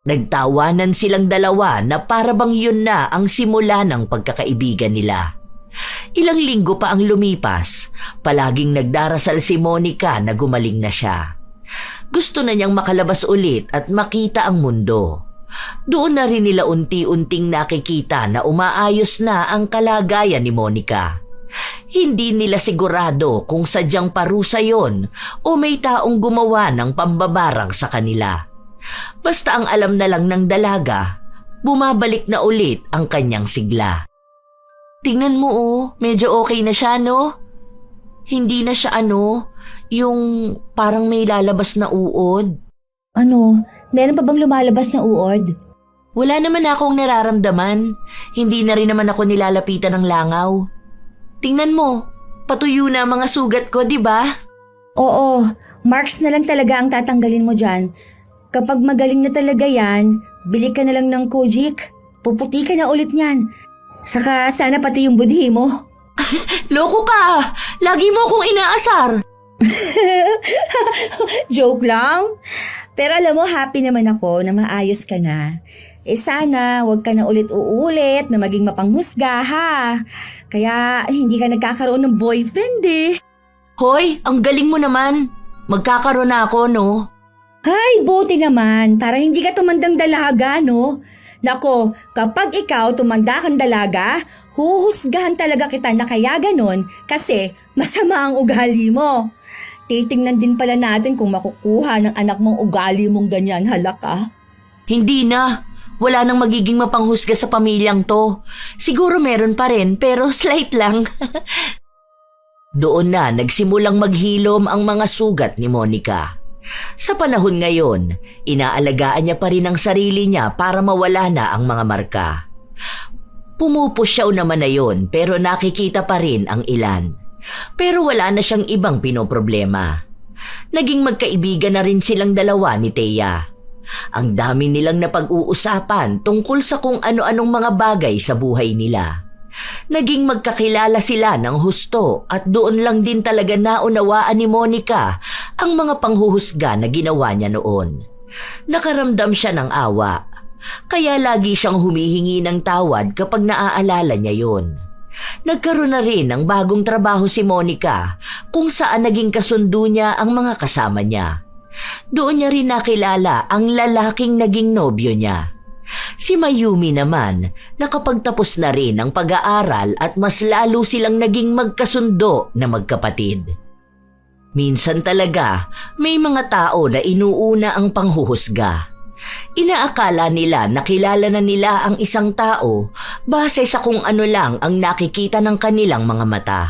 Nagtawanan silang dalawa na para bang yun na ang simula ng pagkakaibigan nila. Ilang linggo pa ang lumipas, palaging nagdarasal si Monica na gumaling na siya. Gusto na niyang makalabas ulit at makita ang mundo. Doon na rin nila unti-unting nakikita na umaayos na ang kalagayan ni Monica. Hindi nila sigurado kung sadyang parusa yon o may taong gumawa ng pambabarang sa kanila. Basta ang alam na lang ng dalaga, bumabalik na ulit ang kanyang sigla. Tingnan mo medyo okay na siya, no? Hindi na siya yung parang may lalabas na uod. Ano? Meron pa bang lumalabas na uod? Wala naman akong nararamdaman. Hindi na rin naman ako nilalapitan ng langaw. Tingnan mo, patuyo na ang mga sugat ko, di ba? Oo, marks na lang talaga ang tatanggalin mo dyan. Kapag magaling na talaga yan, bili ka na lang ng Kojic. Puputi ka na ulit niyan. Saka sana pati yung budhi mo. Loko ka! Lagi mo akong inaasar! Joke lang. Pero alam mo, happy naman ako na maayos ka na. Sana wag ka na ulit uulit na maging mapanghusga ha. Kaya hindi ka nagkakaroon ng boyfriend eh. Hoy, ang galing mo naman. Magkakaroon na ako, no? Ay, buti naman. Para hindi ka tumandang dalaga, no? Nako, kapag ikaw tumanda kang dalaga, huhusgahan talaga kita na kaya ganon kasi masama ang ugali mo. Titingnan din pala natin kung makukuha ng anak mong ugali mong ganyan halaka. Hindi na. Wala nang magiging mapanghusga sa pamilyang to. Siguro meron pa rin, pero slight lang. Doon na nagsimulang maghilom ang mga sugat ni Monica. Sa panahon ngayon, inaalagaan niya pa rin ang sarili niya para mawala na ang mga marka. Pumupusyaw naman na yon pero nakikita pa rin ang ilan. Pero wala na siyang ibang pinoproblema. Naging magkaibigan na rin silang dalawa ni Thea. Ang dami nilang napag-uusapan tungkol sa kung ano-anong mga bagay sa buhay nila. Naging magkakilala sila ng husto at doon lang din talaga naunawaan ni Monica ang mga panghuhusga na ginawa niya noon. Nakaramdam siya ng awa, kaya lagi siyang humihingi ng tawad kapag naaalala niya yon. Nagkaroon na rin ng bagong trabaho si Monica kung saan naging kasundo niya ang mga kasama niya. Doon niya rin nakilala ang lalaking naging nobyo niya. Si Mayumi naman, nakapagtapos na rin ang pag-aaral at mas lalo silang naging magkasundo na magkapatid. Minsan talaga, may mga tao na inuuna ang panghuhusga. Inaakala nila na kilala na nila ang isang tao base sa kung ano lang ang nakikita ng kanilang mga mata.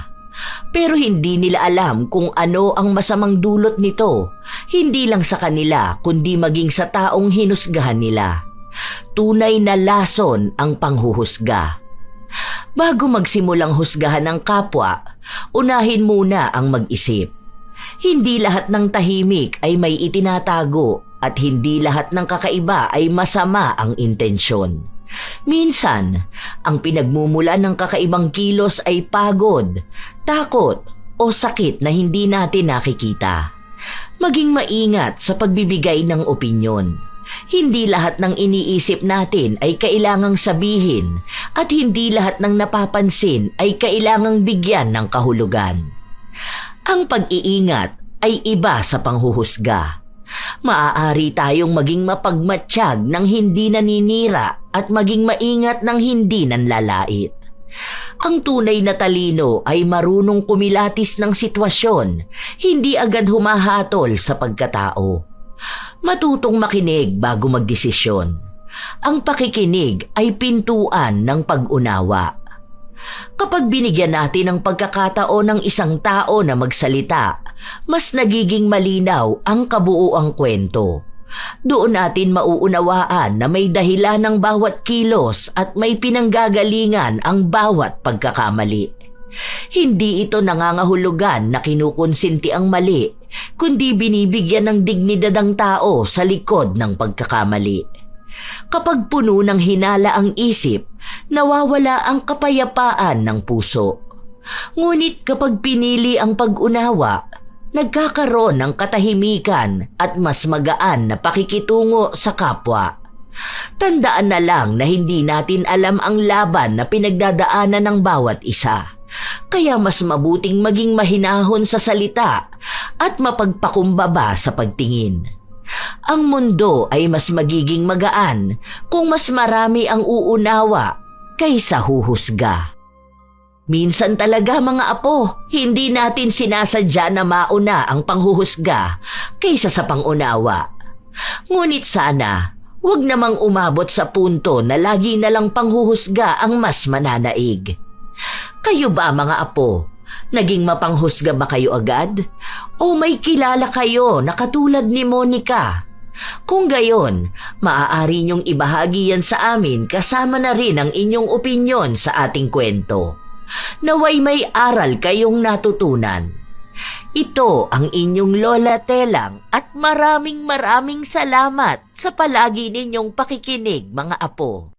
Pero hindi nila alam kung ano ang masamang dulot nito, hindi lang sa kanila kundi maging sa taong hinusgahan nila. Tunay na lason ang panghuhusga. Bago magsimulang husgahan ng kapwa, unahin muna ang mag-isip. Hindi lahat ng tahimik ay may itinatago at hindi lahat ng kakaiba ay masama ang intensyon. Minsan, ang pinagmumulan ng kakaibang kilos ay pagod, takot o sakit na hindi natin nakikita. Maging maingat sa pagbibigay ng opinyon. Hindi lahat ng iniisip natin ay kailangang sabihin at hindi lahat ng napapansin ay kailangang bigyan ng kahulugan. Ang pag-iingat ay iba sa panghuhusga. Maaari tayong maging mapagmatsyag ng hindi naninira at maging maingat ng hindi nanlalait. Ang tunay na talino ay marunong kumilatis ng sitwasyon, hindi agad humahatol sa pagkatao. Matutong makinig bago magdesisyon. Ang pakikinig ay pintuan ng pag-unawa. Kapag binigyan natin ng pagkakataon ng isang tao na magsalita, mas nagiging malinaw ang kabuuang kwento. Doon natin mauunawaan na may dahilan ng bawat kilos at may pinanggagalingan ang bawat pagkakamali. Hindi ito nangangahulugan na kinukonsinti ang mali, kundi binibigyan ng dignidad ang tao sa likod ng pagkakamali. Kapag puno ng hinala ang isip, nawawala ang kapayapaan ng puso. Ngunit kapag pinili ang pag-unawa, nagkakaroon ng katahimikan at mas magaan na pakikitungo sa kapwa. Tandaan na lang na hindi natin alam ang laban na pinagdadaanan ng bawat isa. Kaya mas mabuting maging mahinahon sa salita at mapagpakumbaba sa pagtingin. Ang mundo ay mas magiging magaan kung mas marami ang uunawa kaysa huhusga. Minsan talaga mga apo, hindi natin sinasadya na mauna ang panghuhusga kaysa sa pangunawa. Ngunit sana, huwag namang umabot sa punto na lagi na lang panghuhusga ang mas mananaig. Kayo ba mga apo, naging mapanghusga ba kayo agad? O may kilala kayo na katulad ni Monica? Kung gayon, maaari niyong ibahagi yan sa amin kasama na rin ang inyong opinyon sa ating kwento. Naway may aral kayong natutunan. Ito ang inyong Lola Telang at maraming salamat sa palagi ninyong pakikinig mga apo.